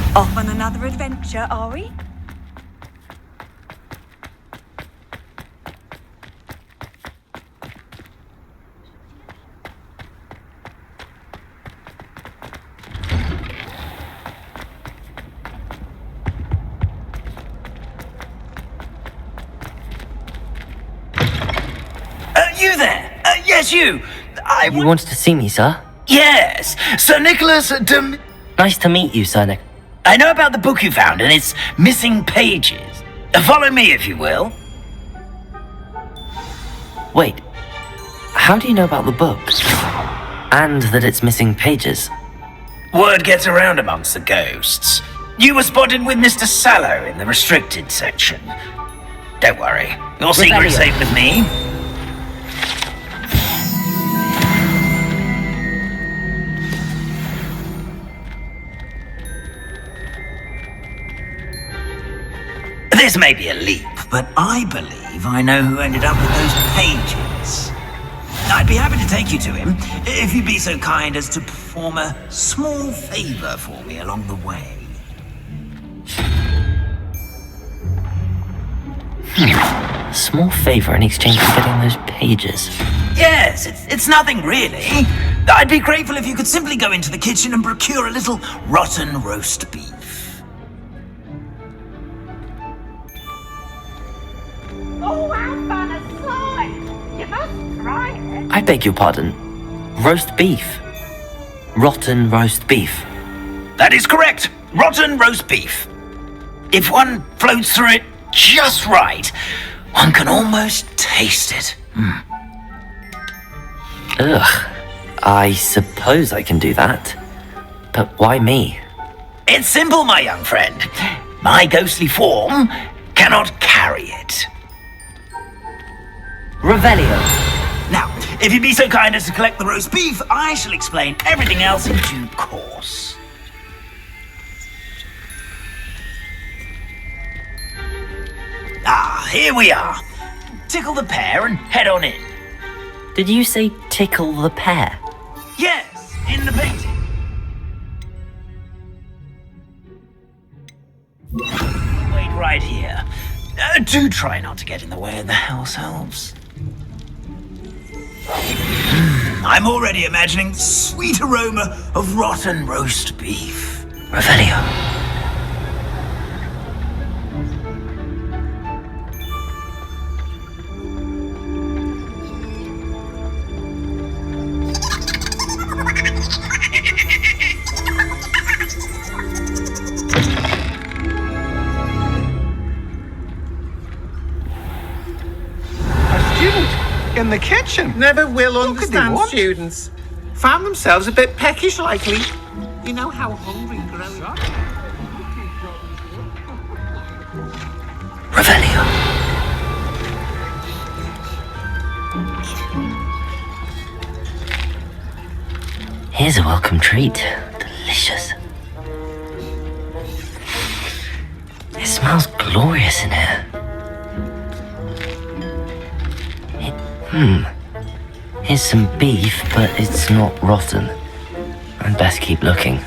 say. Off on another adventure, are we? You there? Yes, you. You wanted to see me, sir? Yes, Sir Nicholas. Nice to meet you, Sir Nick. I know about the book you found and its missing pages. Follow me, if you will. Wait, how do you know about the book? And that it's missing pages? Word gets around amongst the ghosts. You were spotted with Mr. Sallow in the restricted section. Don't worry, your secret's safe with me. This may be a leap, but I believe I know who ended up with those pages. I'd be happy to take you to him, if you'd be so kind as to perform a small favor for me along the way. A small favor in exchange for getting those pages. Yes, it's nothing really. I'd be grateful if you could simply go into the kitchen and procure a little rotten roast beef. Oh, how fun a slime! You must try it. I beg your pardon. Roast beef. Rotten roast beef. That is correct. Rotten roast beef. If one floats through it just right, one can almost taste it. Ugh. I suppose I can do that. But why me? It's simple, my young friend. My ghostly form cannot carry it. Revelio. Now, if you'd be so kind as to collect the roast beef, I shall explain everything else in due course. Ah, here we are. Tickle the pear and head on in. Did you say tickle the pear? Yes, in the painting. Wait right here. Do try not to get in the way of the house elves. I'm already imagining the sweet aroma of rotten roast beef. Revelio. In the kitchen. Never will understand students. Found themselves a bit peckish likely. You know how hungry growing up. Revelio. Here's a welcome treat. Delicious. It smells glorious in here. Here's some beef, but it's not rotten. I'd best keep looking.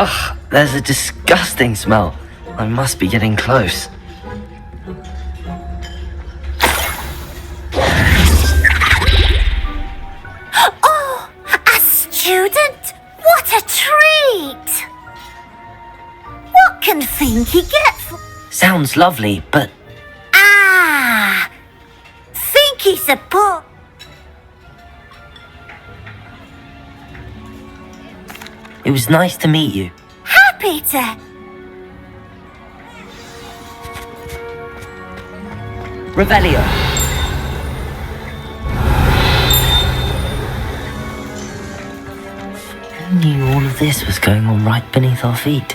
Ugh, there's a disgusting smell. I must be getting close. Oh, a student? What a treat! What can Finky get for... Sounds lovely, but Ah! Finky's a book. it was nice to meet you. Happy to... Revelio. Who knew all of this was going on right beneath our feet?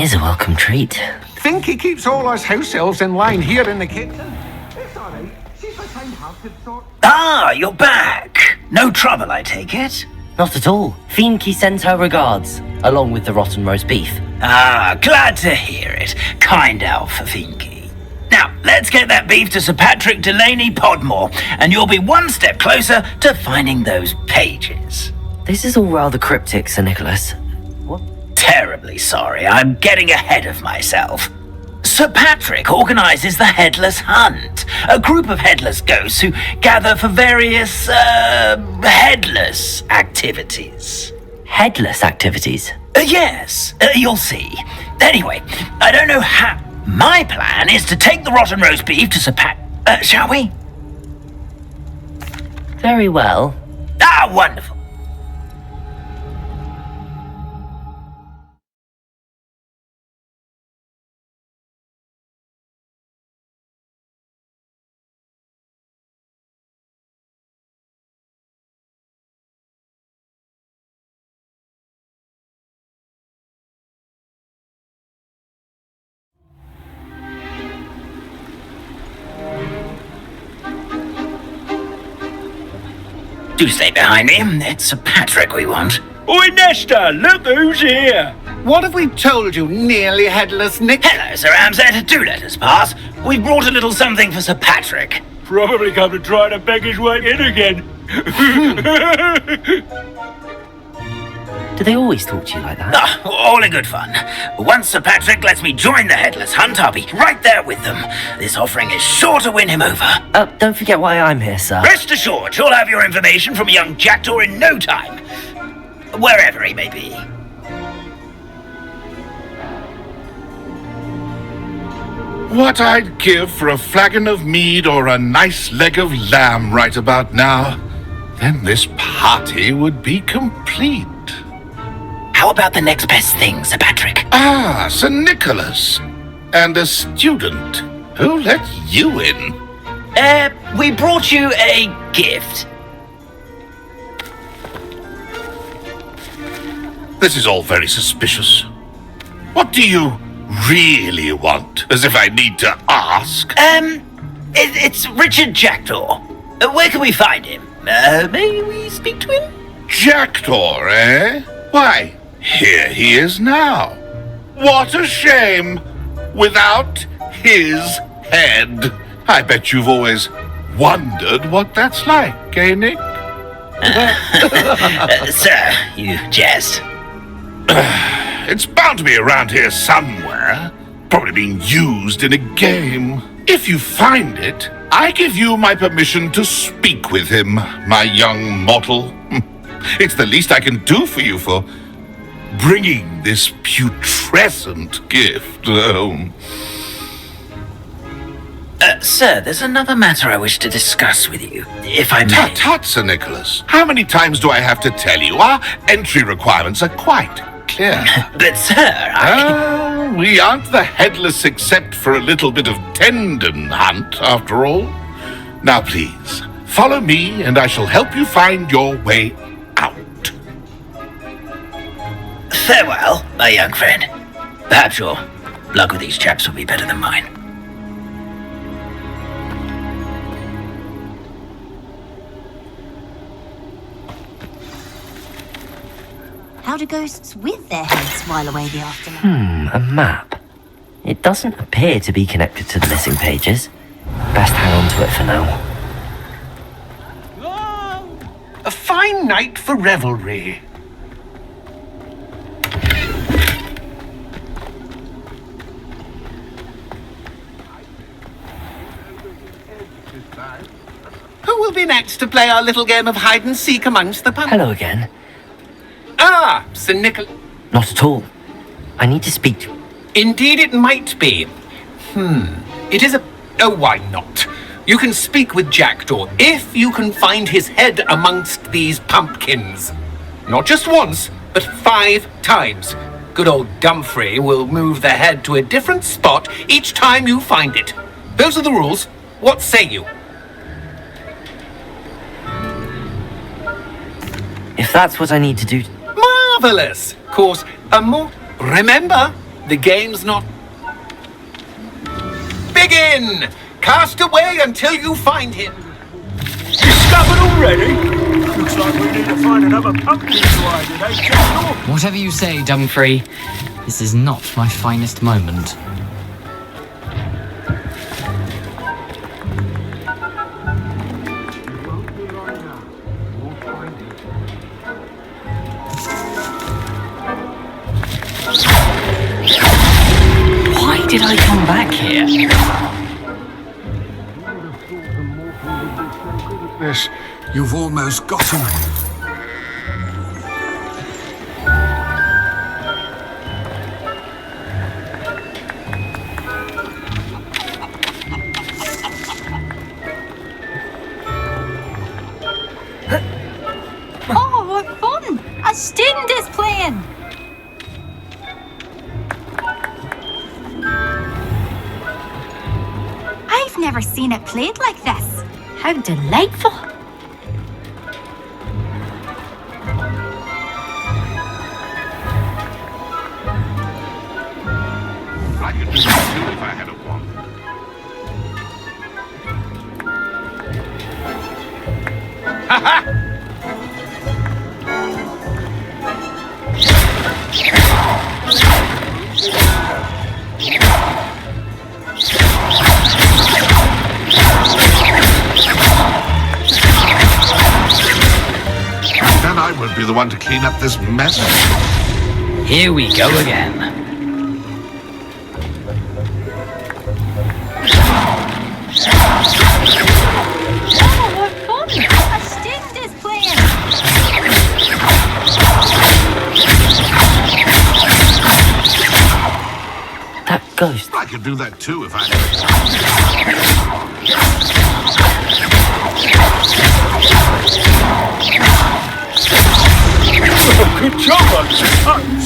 Here's a welcome treat. Finky keeps all us house elves in line here in the kitchen. It's all right. She's a kind-hearted sort. Ah, you're back. No trouble, I take it? Not at all. Finky sends her regards, along with the rotten roast beef. Ah, glad to hear it. Kind elf for Finky. Now, let's get that beef to Sir Patrick Delaney Podmore, and you'll be one step closer to finding those pages. This is all rather cryptic, Sir Nicholas. Terribly sorry, I'm getting ahead of myself. Sir Patrick organises the Headless Hunt, a group of headless ghosts who gather for various, headless activities. Headless activities? Yes, you'll see. Anyway, I don't know how... My plan is to take the rotten roast beef to Sir shall we? Very well. Ah, wonderful. Do stay behind me. It's Sir Patrick we want. Oi, Nesta, look who's here. What have we told you, nearly headless Nick? Hello, Sir Ramsay. Do let us pass. We brought a little something for Sir Patrick. Probably come to try to beg his way in again. Do they always talk to you like that? Ah, all in good fun. Once Sir Patrick lets me join the Headless Hunt, I'll be right there with them. This offering is sure to win him over. Don't forget why I'm here, sir. Rest assured, you'll have your information from a young jackdaw in no time. Wherever he may be. What I'd give for a flagon of mead or a nice leg of lamb right about now. Then this party would be complete. How about the next best thing, Sir Patrick? Ah, Sir Nicholas. And a student. Who let you in? We brought you a gift. This is all very suspicious. What do you really want? As if I need to ask. It's Richard Jackdaw. Where can we find him? May we speak to him? Jackdaw, eh? Why, here he is now. What a shame! Without his head. I bet you've always wondered what that's like, eh, Nick? Sir, you jest. It's bound to be around here somewhere. Probably being used in a game. If you find it, I give you my permission to speak with him, my young mortal. It's the least I can do for you for bringing this putrescent gift home. Sir, there's another matter I wish to discuss with you, if I may. Tut, Sir Nicholas. How many times do I have to tell you? Our entry requirements are quite clear. But, sir, we aren't the headless except for a little bit of tendon hunt, after all. Now, please, follow me and I shall help you find your way out. Farewell, my young friend. Perhaps your luck with these chaps will be better than mine. How do ghosts with their heads while away the afterlife? A map. It doesn't appear to be connected to the missing pages. Best hang on to it for now. A fine night for revelry. Who will be next to play our little game of hide-and-seek amongst the pumpkins? Hello again. Ah, Sir Nicholas. Not at all. I need to speak to... Indeed it might be. It is a... Oh, why not? You can speak with Jackdaw if you can find his head amongst these pumpkins. Not just once, but 5 times. Good old Dumfrey will move the head to a different spot each time you find it. Those are the rules. What say you? If that's what I need to do... Marvellous! Of course, remember, the game's not... Begin! Cast away until you find him. Discovered already? Looks like we need to find another pumpkin to hide in, eh, Jackdaw? Whatever you say, Dumfrey. This is not my finest moment. Why did I come back here? Yes, you've almost got him. Oh, what fun! A student is playing! I've never seen it played like this. How delightful! I could do that too if I had a wand. Ha-ha! Then I will be the one to clean up this mess. Here we go again. Oh, what fun! A student is playing! That ghost. I could do that too if I had. Good job, I suppose.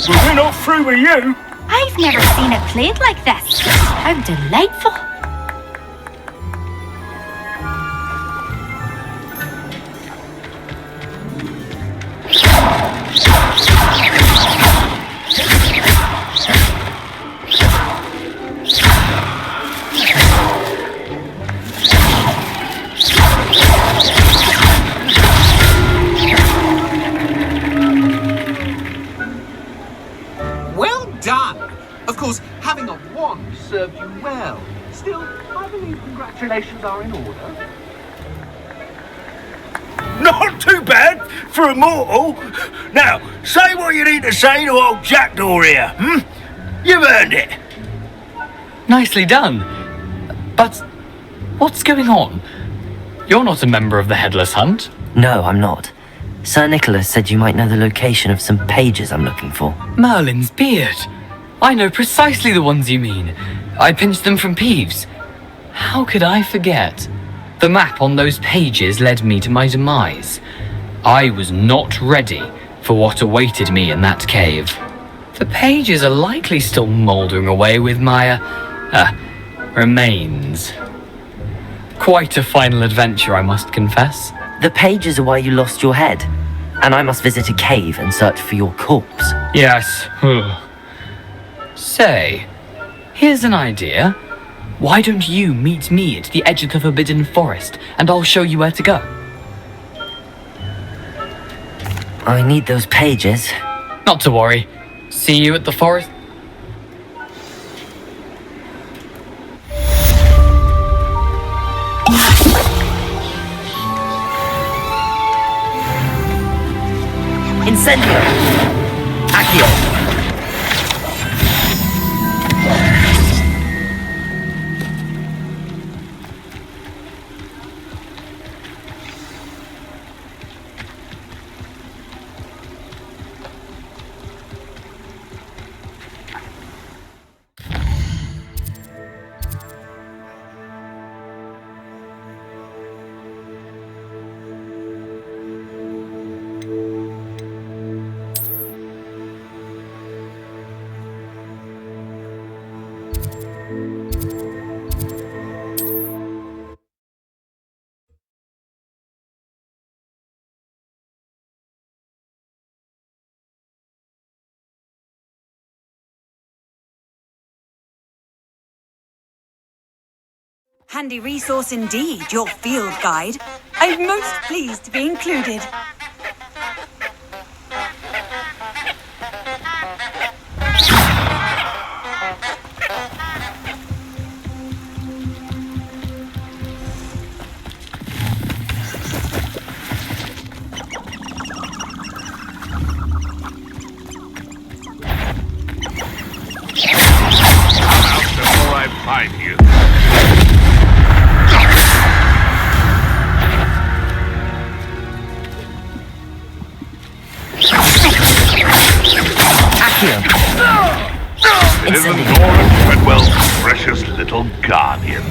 But we're not through with you. I've never seen it played like this. How delightful! Well done! you well. Still, I believe congratulations are in order. Not too bad for a mortal. Now, say what you need to say to old Jackdaw here, You've earned it. Nicely done. But what's going on? You're not a member of the Headless Hunt. No, I'm not. Sir Nicholas said you might know the location of some pages I'm looking for. Merlin's beard. I know precisely the ones you mean. I pinched them from Peeves. How could I forget? The map on those pages led me to my demise. I was not ready for what awaited me in that cave. The pages are likely still mouldering away with my, remains. Quite a final adventure, I must confess. The pages are why you lost your head, and I must visit a cave and search for your corpse. Yes. Say, here's an idea. Why don't you meet me at the edge of the Forbidden Forest, and I'll show you where to go? I need those pages. Not to worry. See you at the forest. Incendio! Accio! Handy resource indeed, your field guide. I'm most pleased to be included. Before I find you. It isn't Nora Treadwell's precious little guardian.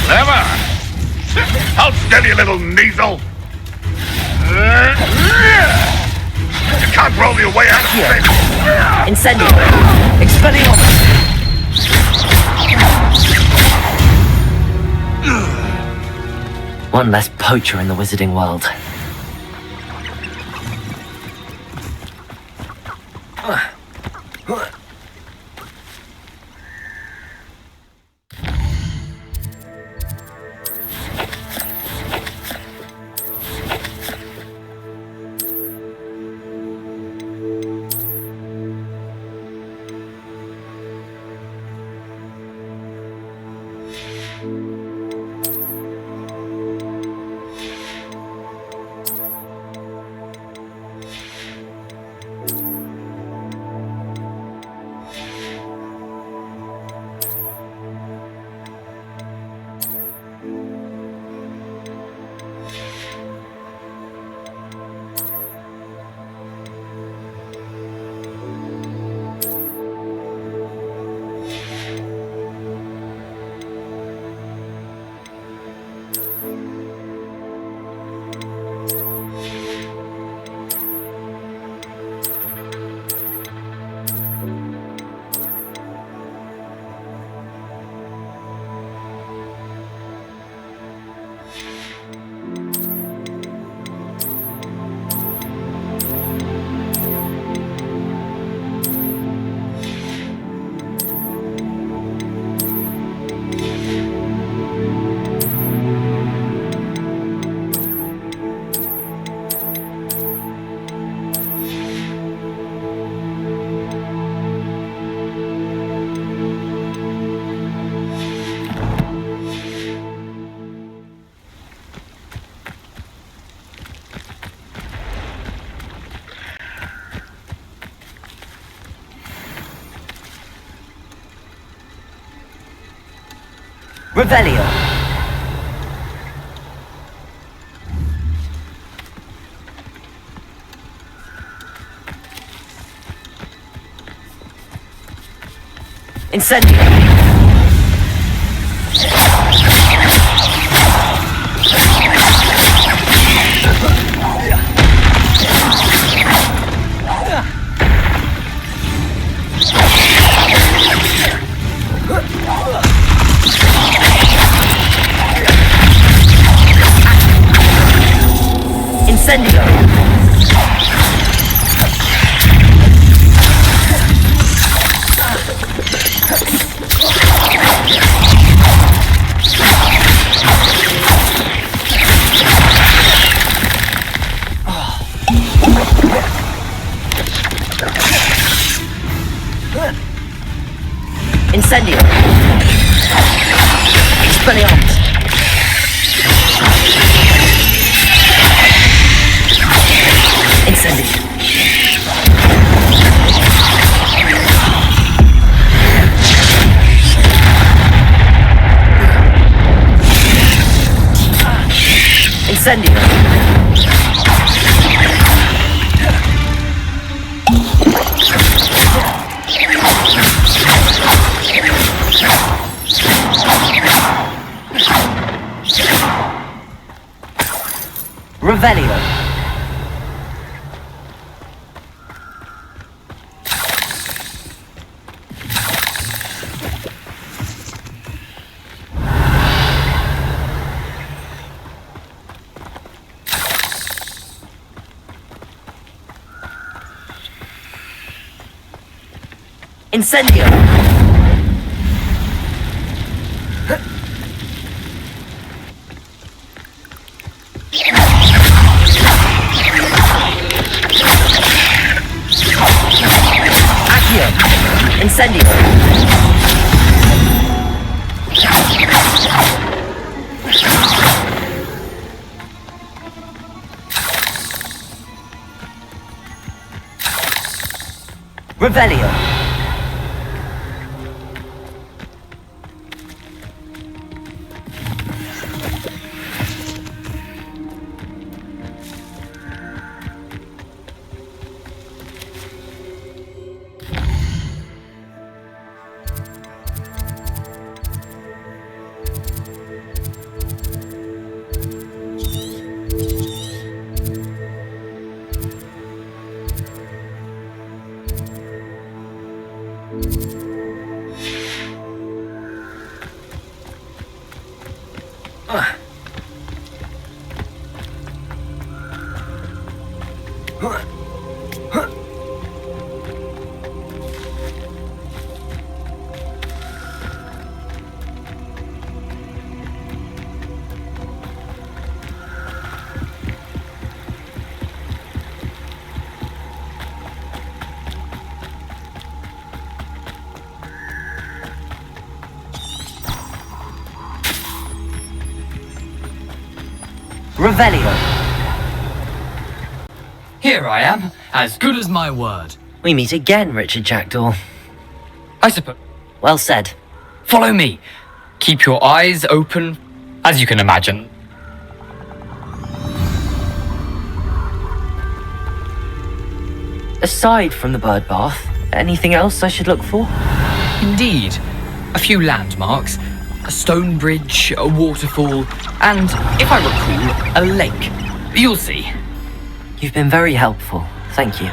Clever! I'll steady, little Kneasel! You can't roll your way out of this! Incendio! Expelliarmus! One less poacher in the wizarding world. Revelio. Incendio. Incendio. Incendio. Expelliarmus. Incendio. Incendio. Revelio. Incendio. Accio. Incendio. Revelio. Revelio. Here I am, as good as my word. We meet again, Richard Jackdaw. I suppose. Well said. Follow me. Keep your eyes open, as you can imagine. Aside from the bird bath, anything else I should look for? Indeed. A few landmarks, a stone bridge, a waterfall, and, if I recall, a lake. You'll see. You've been very helpful. Thank you.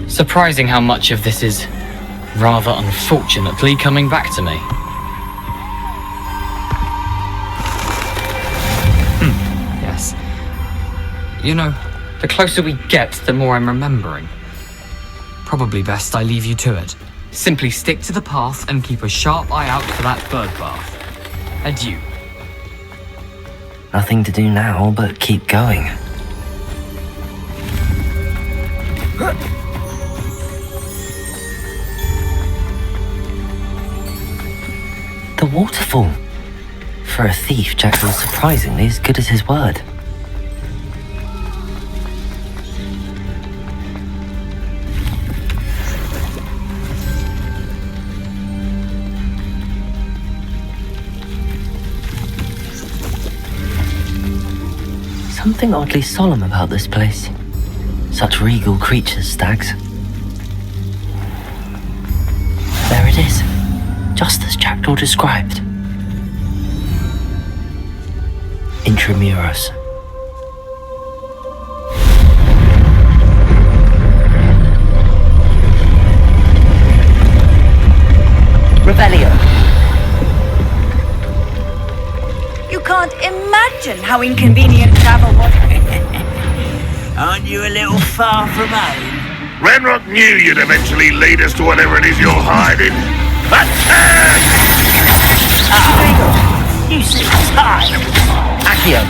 Surprising how much of this is, rather unfortunately, coming back to me. Yes. You know, the closer we get, the more I'm remembering. Probably best I leave you to it. Simply stick to the path and keep a sharp eye out for that bird bath. Adieu. Nothing to do now but keep going. The waterfall. For a thief, Jack was surprisingly as good as his word. Something oddly solemn about this place. Such regal creatures, stags. There it is, just as Jackdaw described. Intramuros. Revelio. You can't imagine how inconvenient travel was. Aren't you a little far from home? Renrock knew you'd eventually lead us to whatever it is you're hiding. Attack! You seem tired. Accio.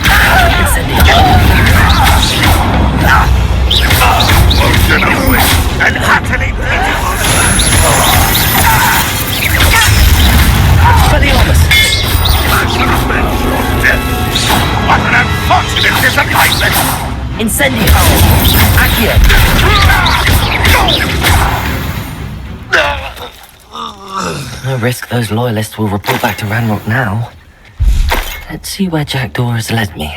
Emotionally and utterly pitiful. What an unfortunate disappointment! Incendio. Accio. No risk those loyalists will report back to Ranrock now. Let's see where Jackdaw has led me.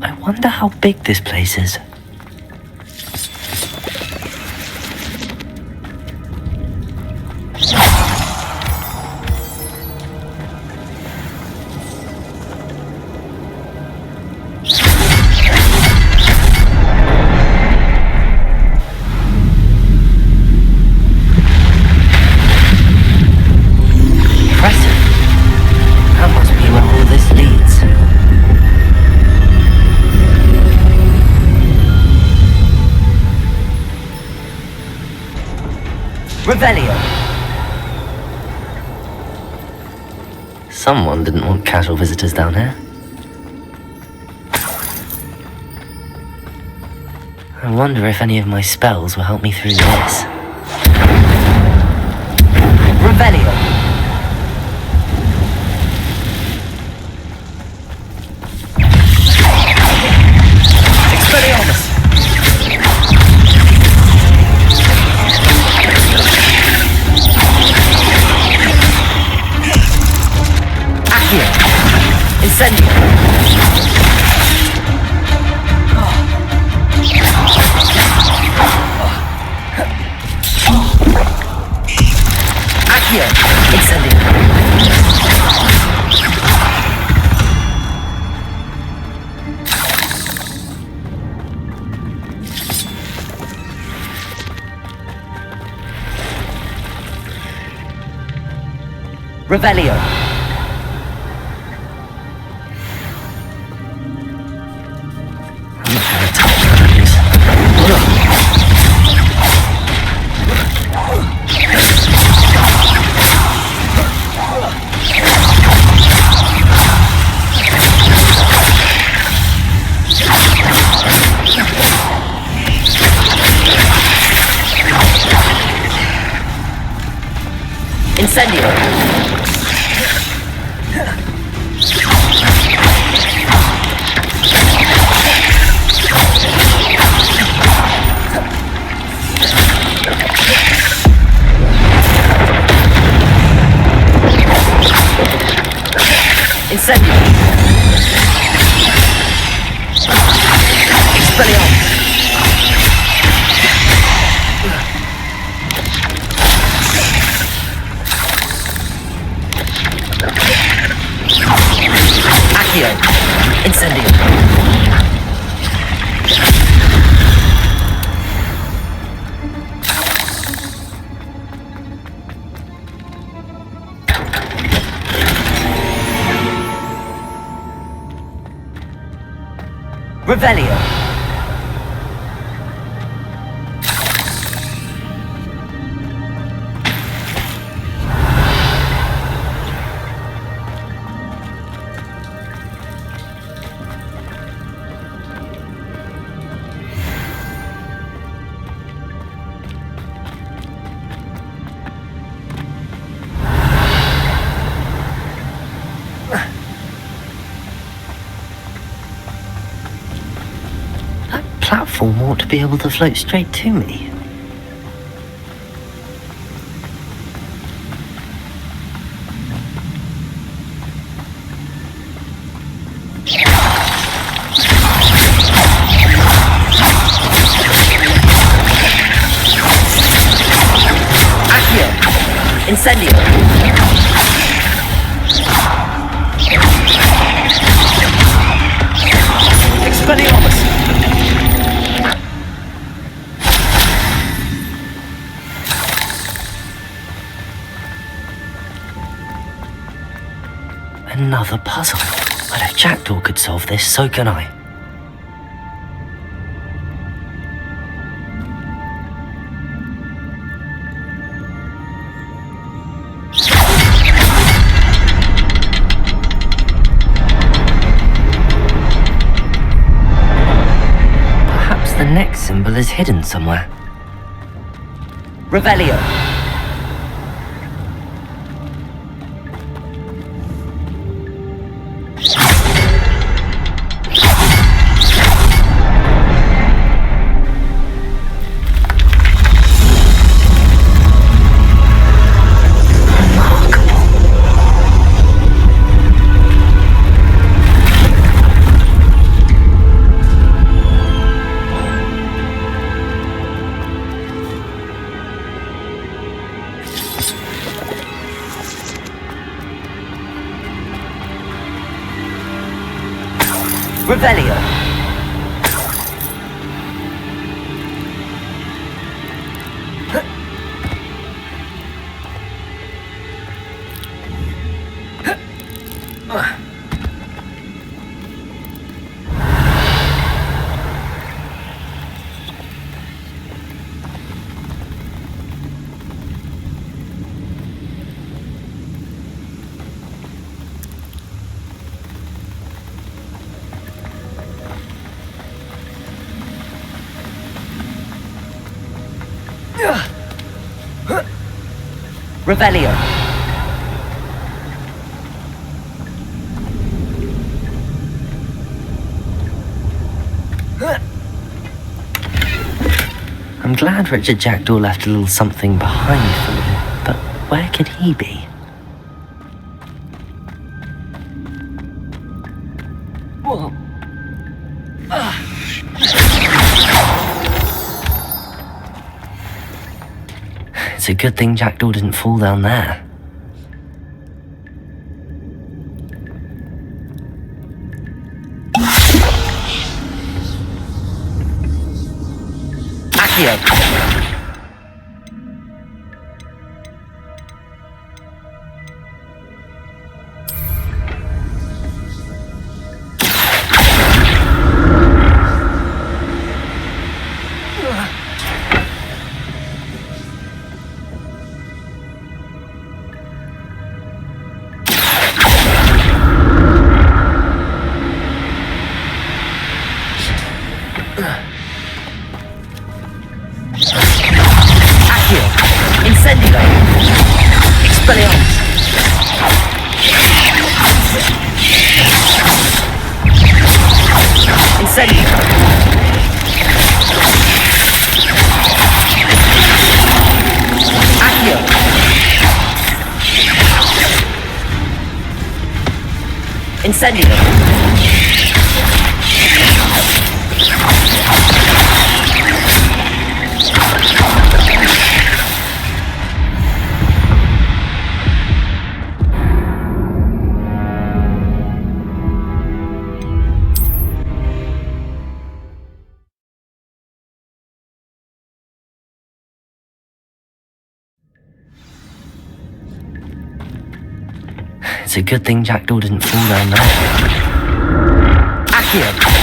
I wonder how big this place is. Revelio. Someone didn't want casual visitors down here. I wonder if any of my spells will help me through this. Revelio. Expelliarmus. Incendio. Accio. Incendio. Revelio. Incendio. Incendio. Expelliarmus. Accio. Incendio. Revelio. platform ought to be able to float straight to me. Incendio! Expelliarmus! Another puzzle. But if Jackdaw could solve this, so can I. The next symbol is hidden somewhere. Revelio. Revelio. Revelio. I'm glad Richard Jackdaw left a little something behind for me, but where could he be? Whoa. It's a good thing Jackdaw didn't fall down there. Accio! Incendio! Expelliarmus! Incendio! Accio! Incendio! It's a good thing Jackdaw didn't fall down there. Accio!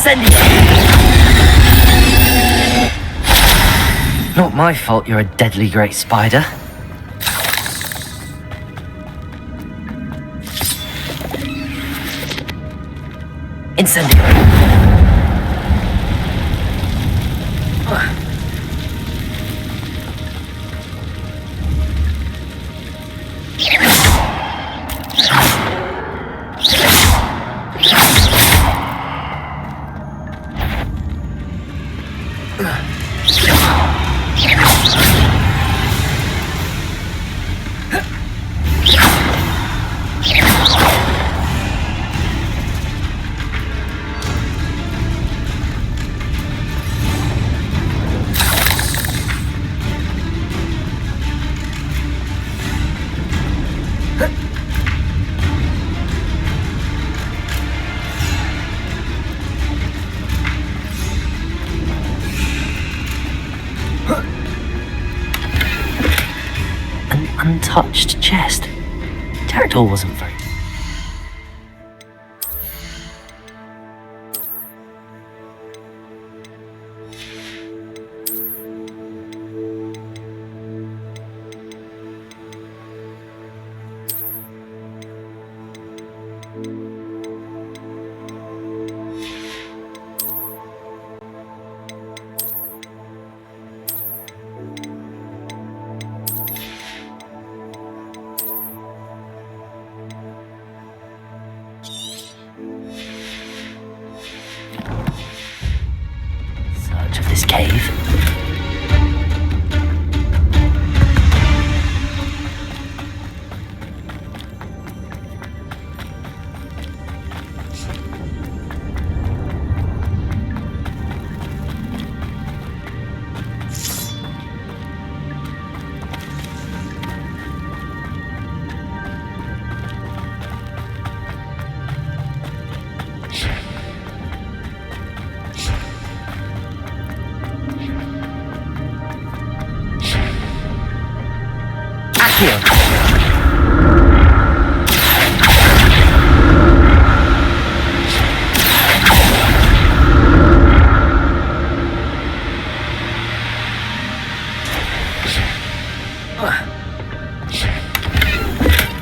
Incendio! Not my fault you're a deadly great spider. Incendio! Untouched chest. Jackdaw wasn't very... Search of this cave.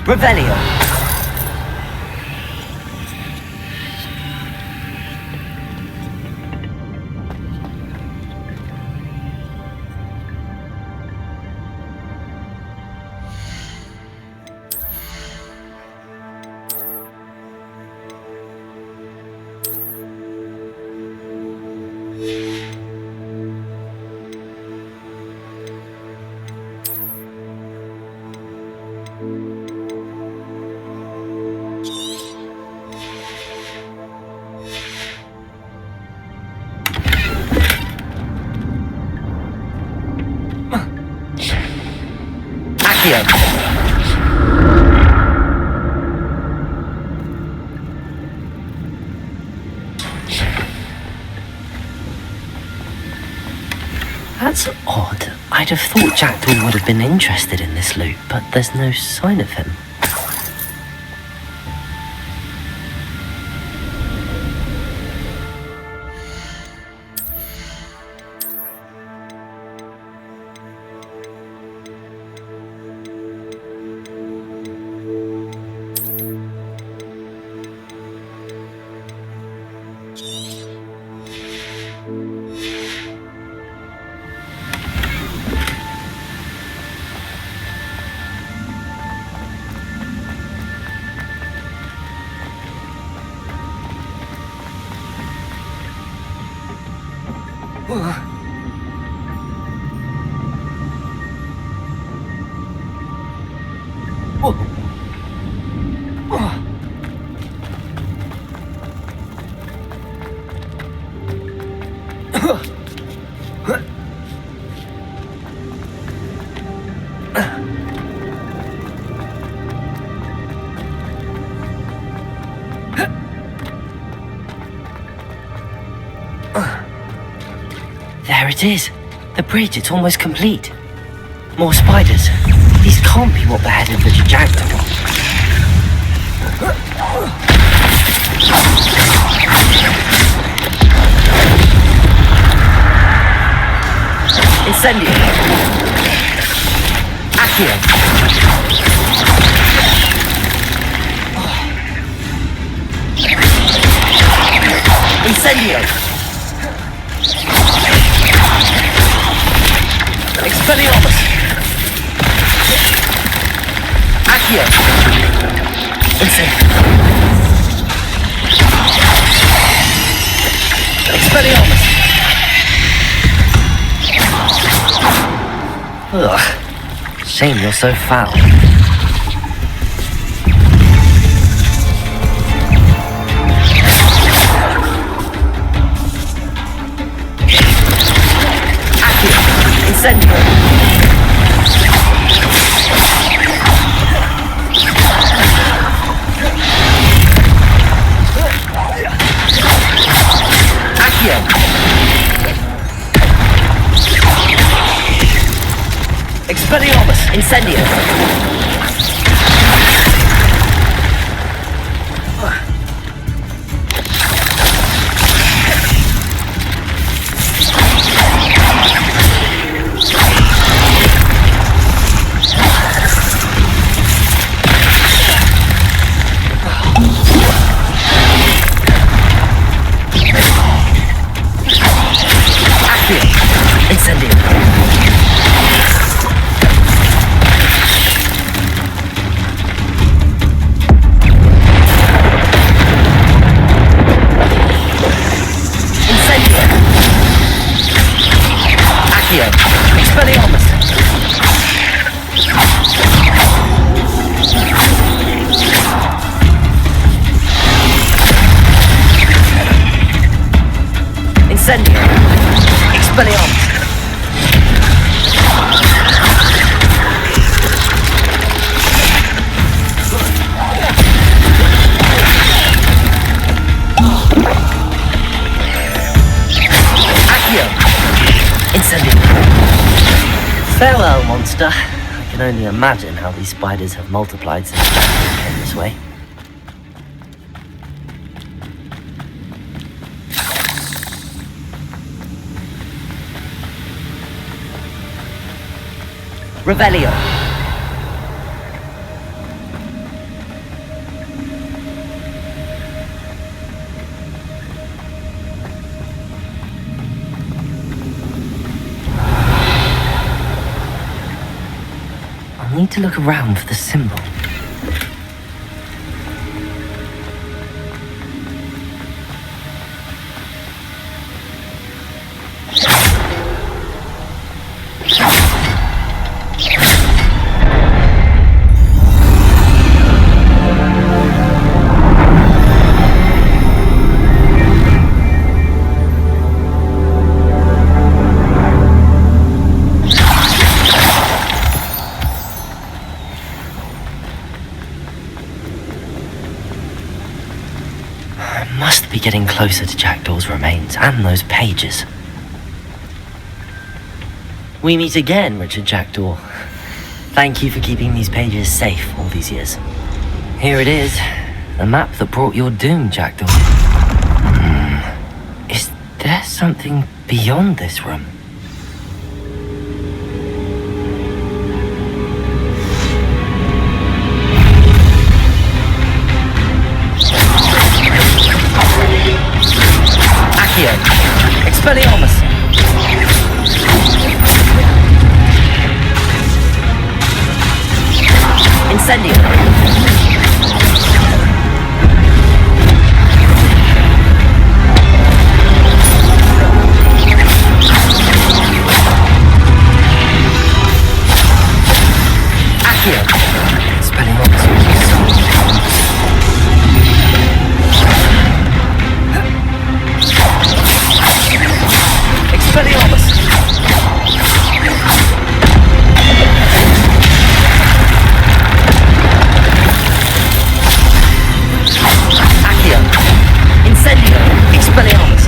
Revelio. That's odd. I'd have thought Jackdaw would have been interested in this loot, but there's no sign of him. There it is. The bridge, it's almost complete. More spiders. These can't be what beheaded the Jackdaw. Incendio. Accio. Incendio. Expelliarmus. Accio. Incendio. Expelliarmus. Ugh. Shame you're so foul. Incendio. Accio. Expelliarmus. Incendio. Incendio. Incendio. Accio. Expelliarmus. Incendio. Expelliarmus. Incendio. Farewell, monster. I can only imagine how these spiders have multiplied since Jack came this way. Revelio. I need to look around for the symbol. Be getting closer to Jackdaw's remains and those pages. We meet again, Richard Jackdaw. Thank you for keeping these pages safe all these years. Here it is, the map that brought your doom, Jackdaw. Is there something beyond this room? Expelliarmus. Incendio. Accio. Expelliarmus. Expelliarmus. Accio. Incendio. Expelliarmus.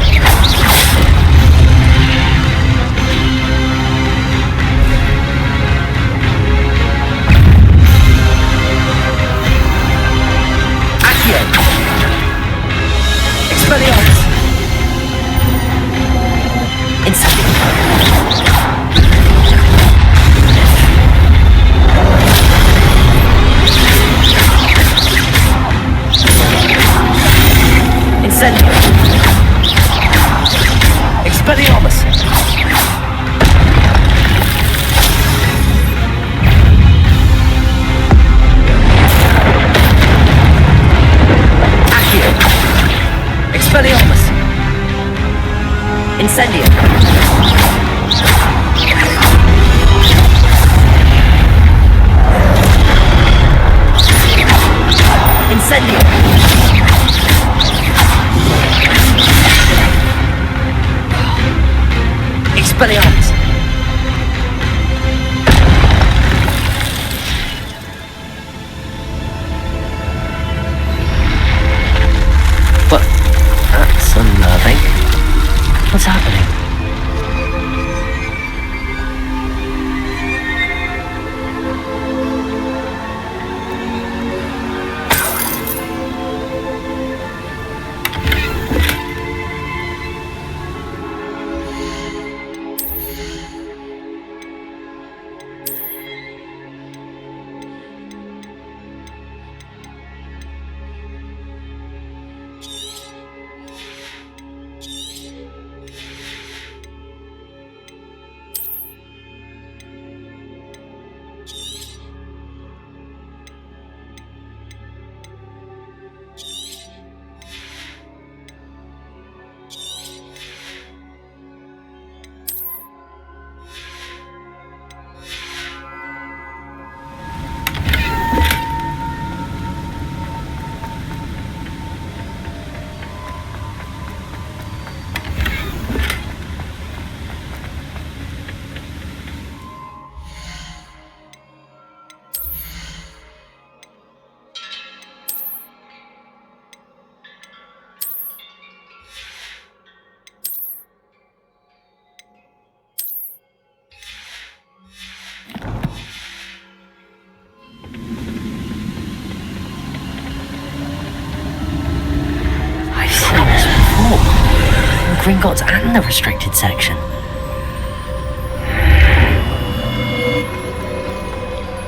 Gringotts and the restricted section.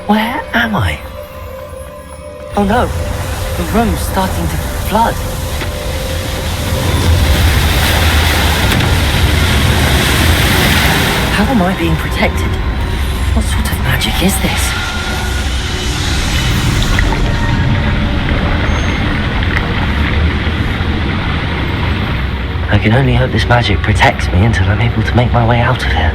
Where am I? Oh no, the room's starting to flood. How am I being protected? What sort of magic is this? I can only hope this magic protects me until I'm able to make my way out of here.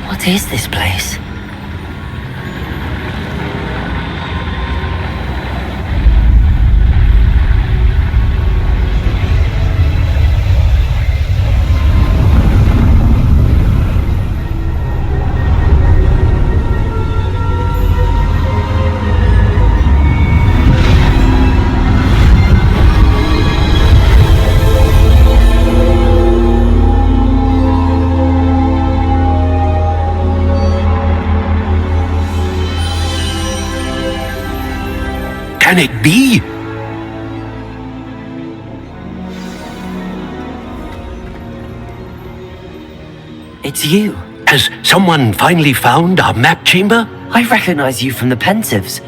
What is this place? Can it be? It's you. Has someone finally found our map chamber? I recognize you from the Pensives.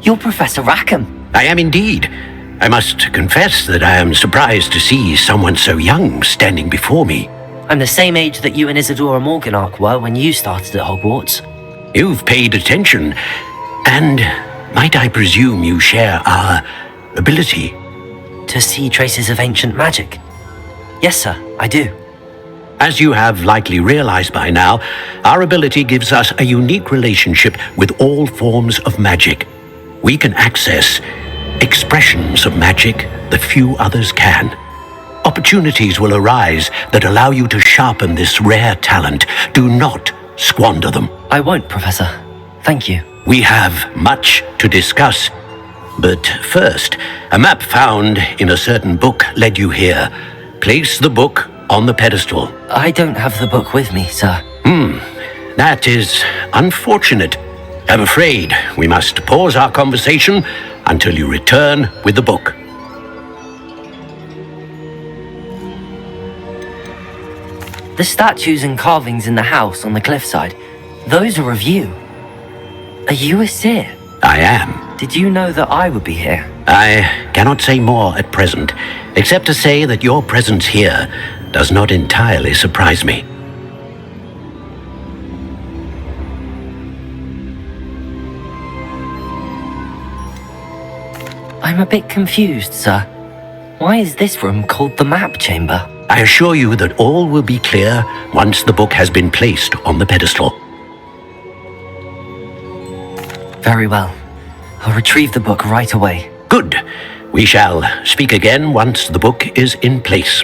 You're Professor Rackham. I am indeed. I must confess that I am surprised to see someone so young standing before me. I'm the same age that you and Isadora Morganach were when you started at Hogwarts. You've paid attention, and might I presume you share our ability? To see traces of ancient magic? Yes, sir, I do. As you have likely realized by now, our ability gives us a unique relationship with all forms of magic. We can access expressions of magic that few others can. Opportunities will arise that allow you to sharpen this rare talent. Do not squander them. I won't, Professor. Thank you. We have much to discuss. But first, a map found in a certain book led you here. Place the book on the pedestal. I don't have the book with me, sir. That is unfortunate. I'm afraid we must pause our conversation until you return with the book. The statues and carvings in the house on the cliffside, those are of you. Are you a seer? I am. Did you know that I would be here? I cannot say more at present, except to say that your presence here does not entirely surprise me. I'm a bit confused, sir. Why is this room called the map chamber? I assure you that all will be clear once the book has been placed on the pedestal. Very well. I'll retrieve the book right away. Good. We shall speak again once the book is in place.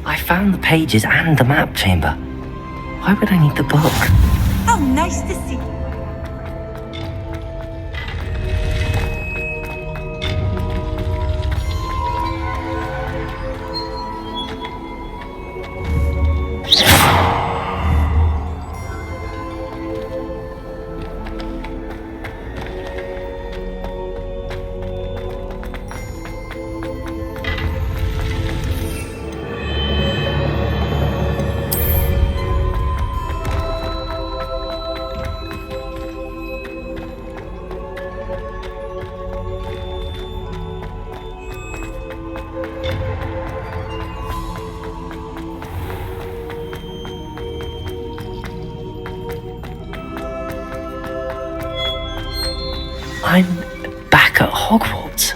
I found the pages and the map chamber. Why would I need the book? How nice to see you. I'm back at Hogwarts.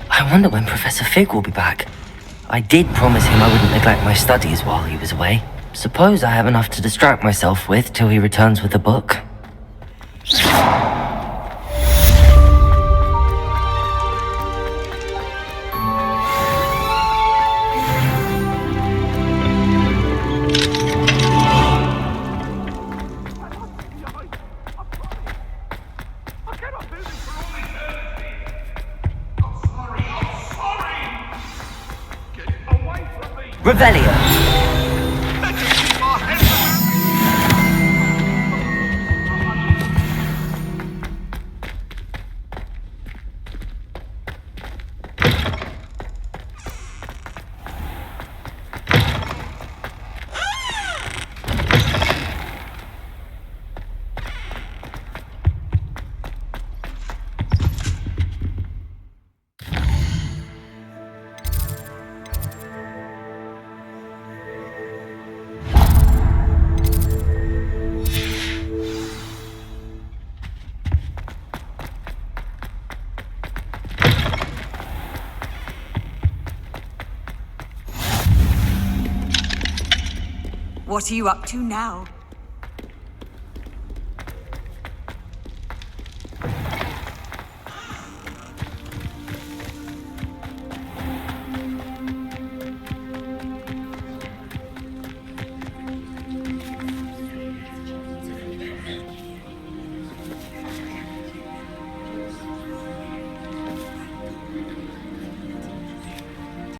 I wonder when Professor Fig will be back. I did promise him I wouldn't neglect my studies while he was away. Suppose I have enough to distract myself with till he returns with the book. Revelio. What are you up to now?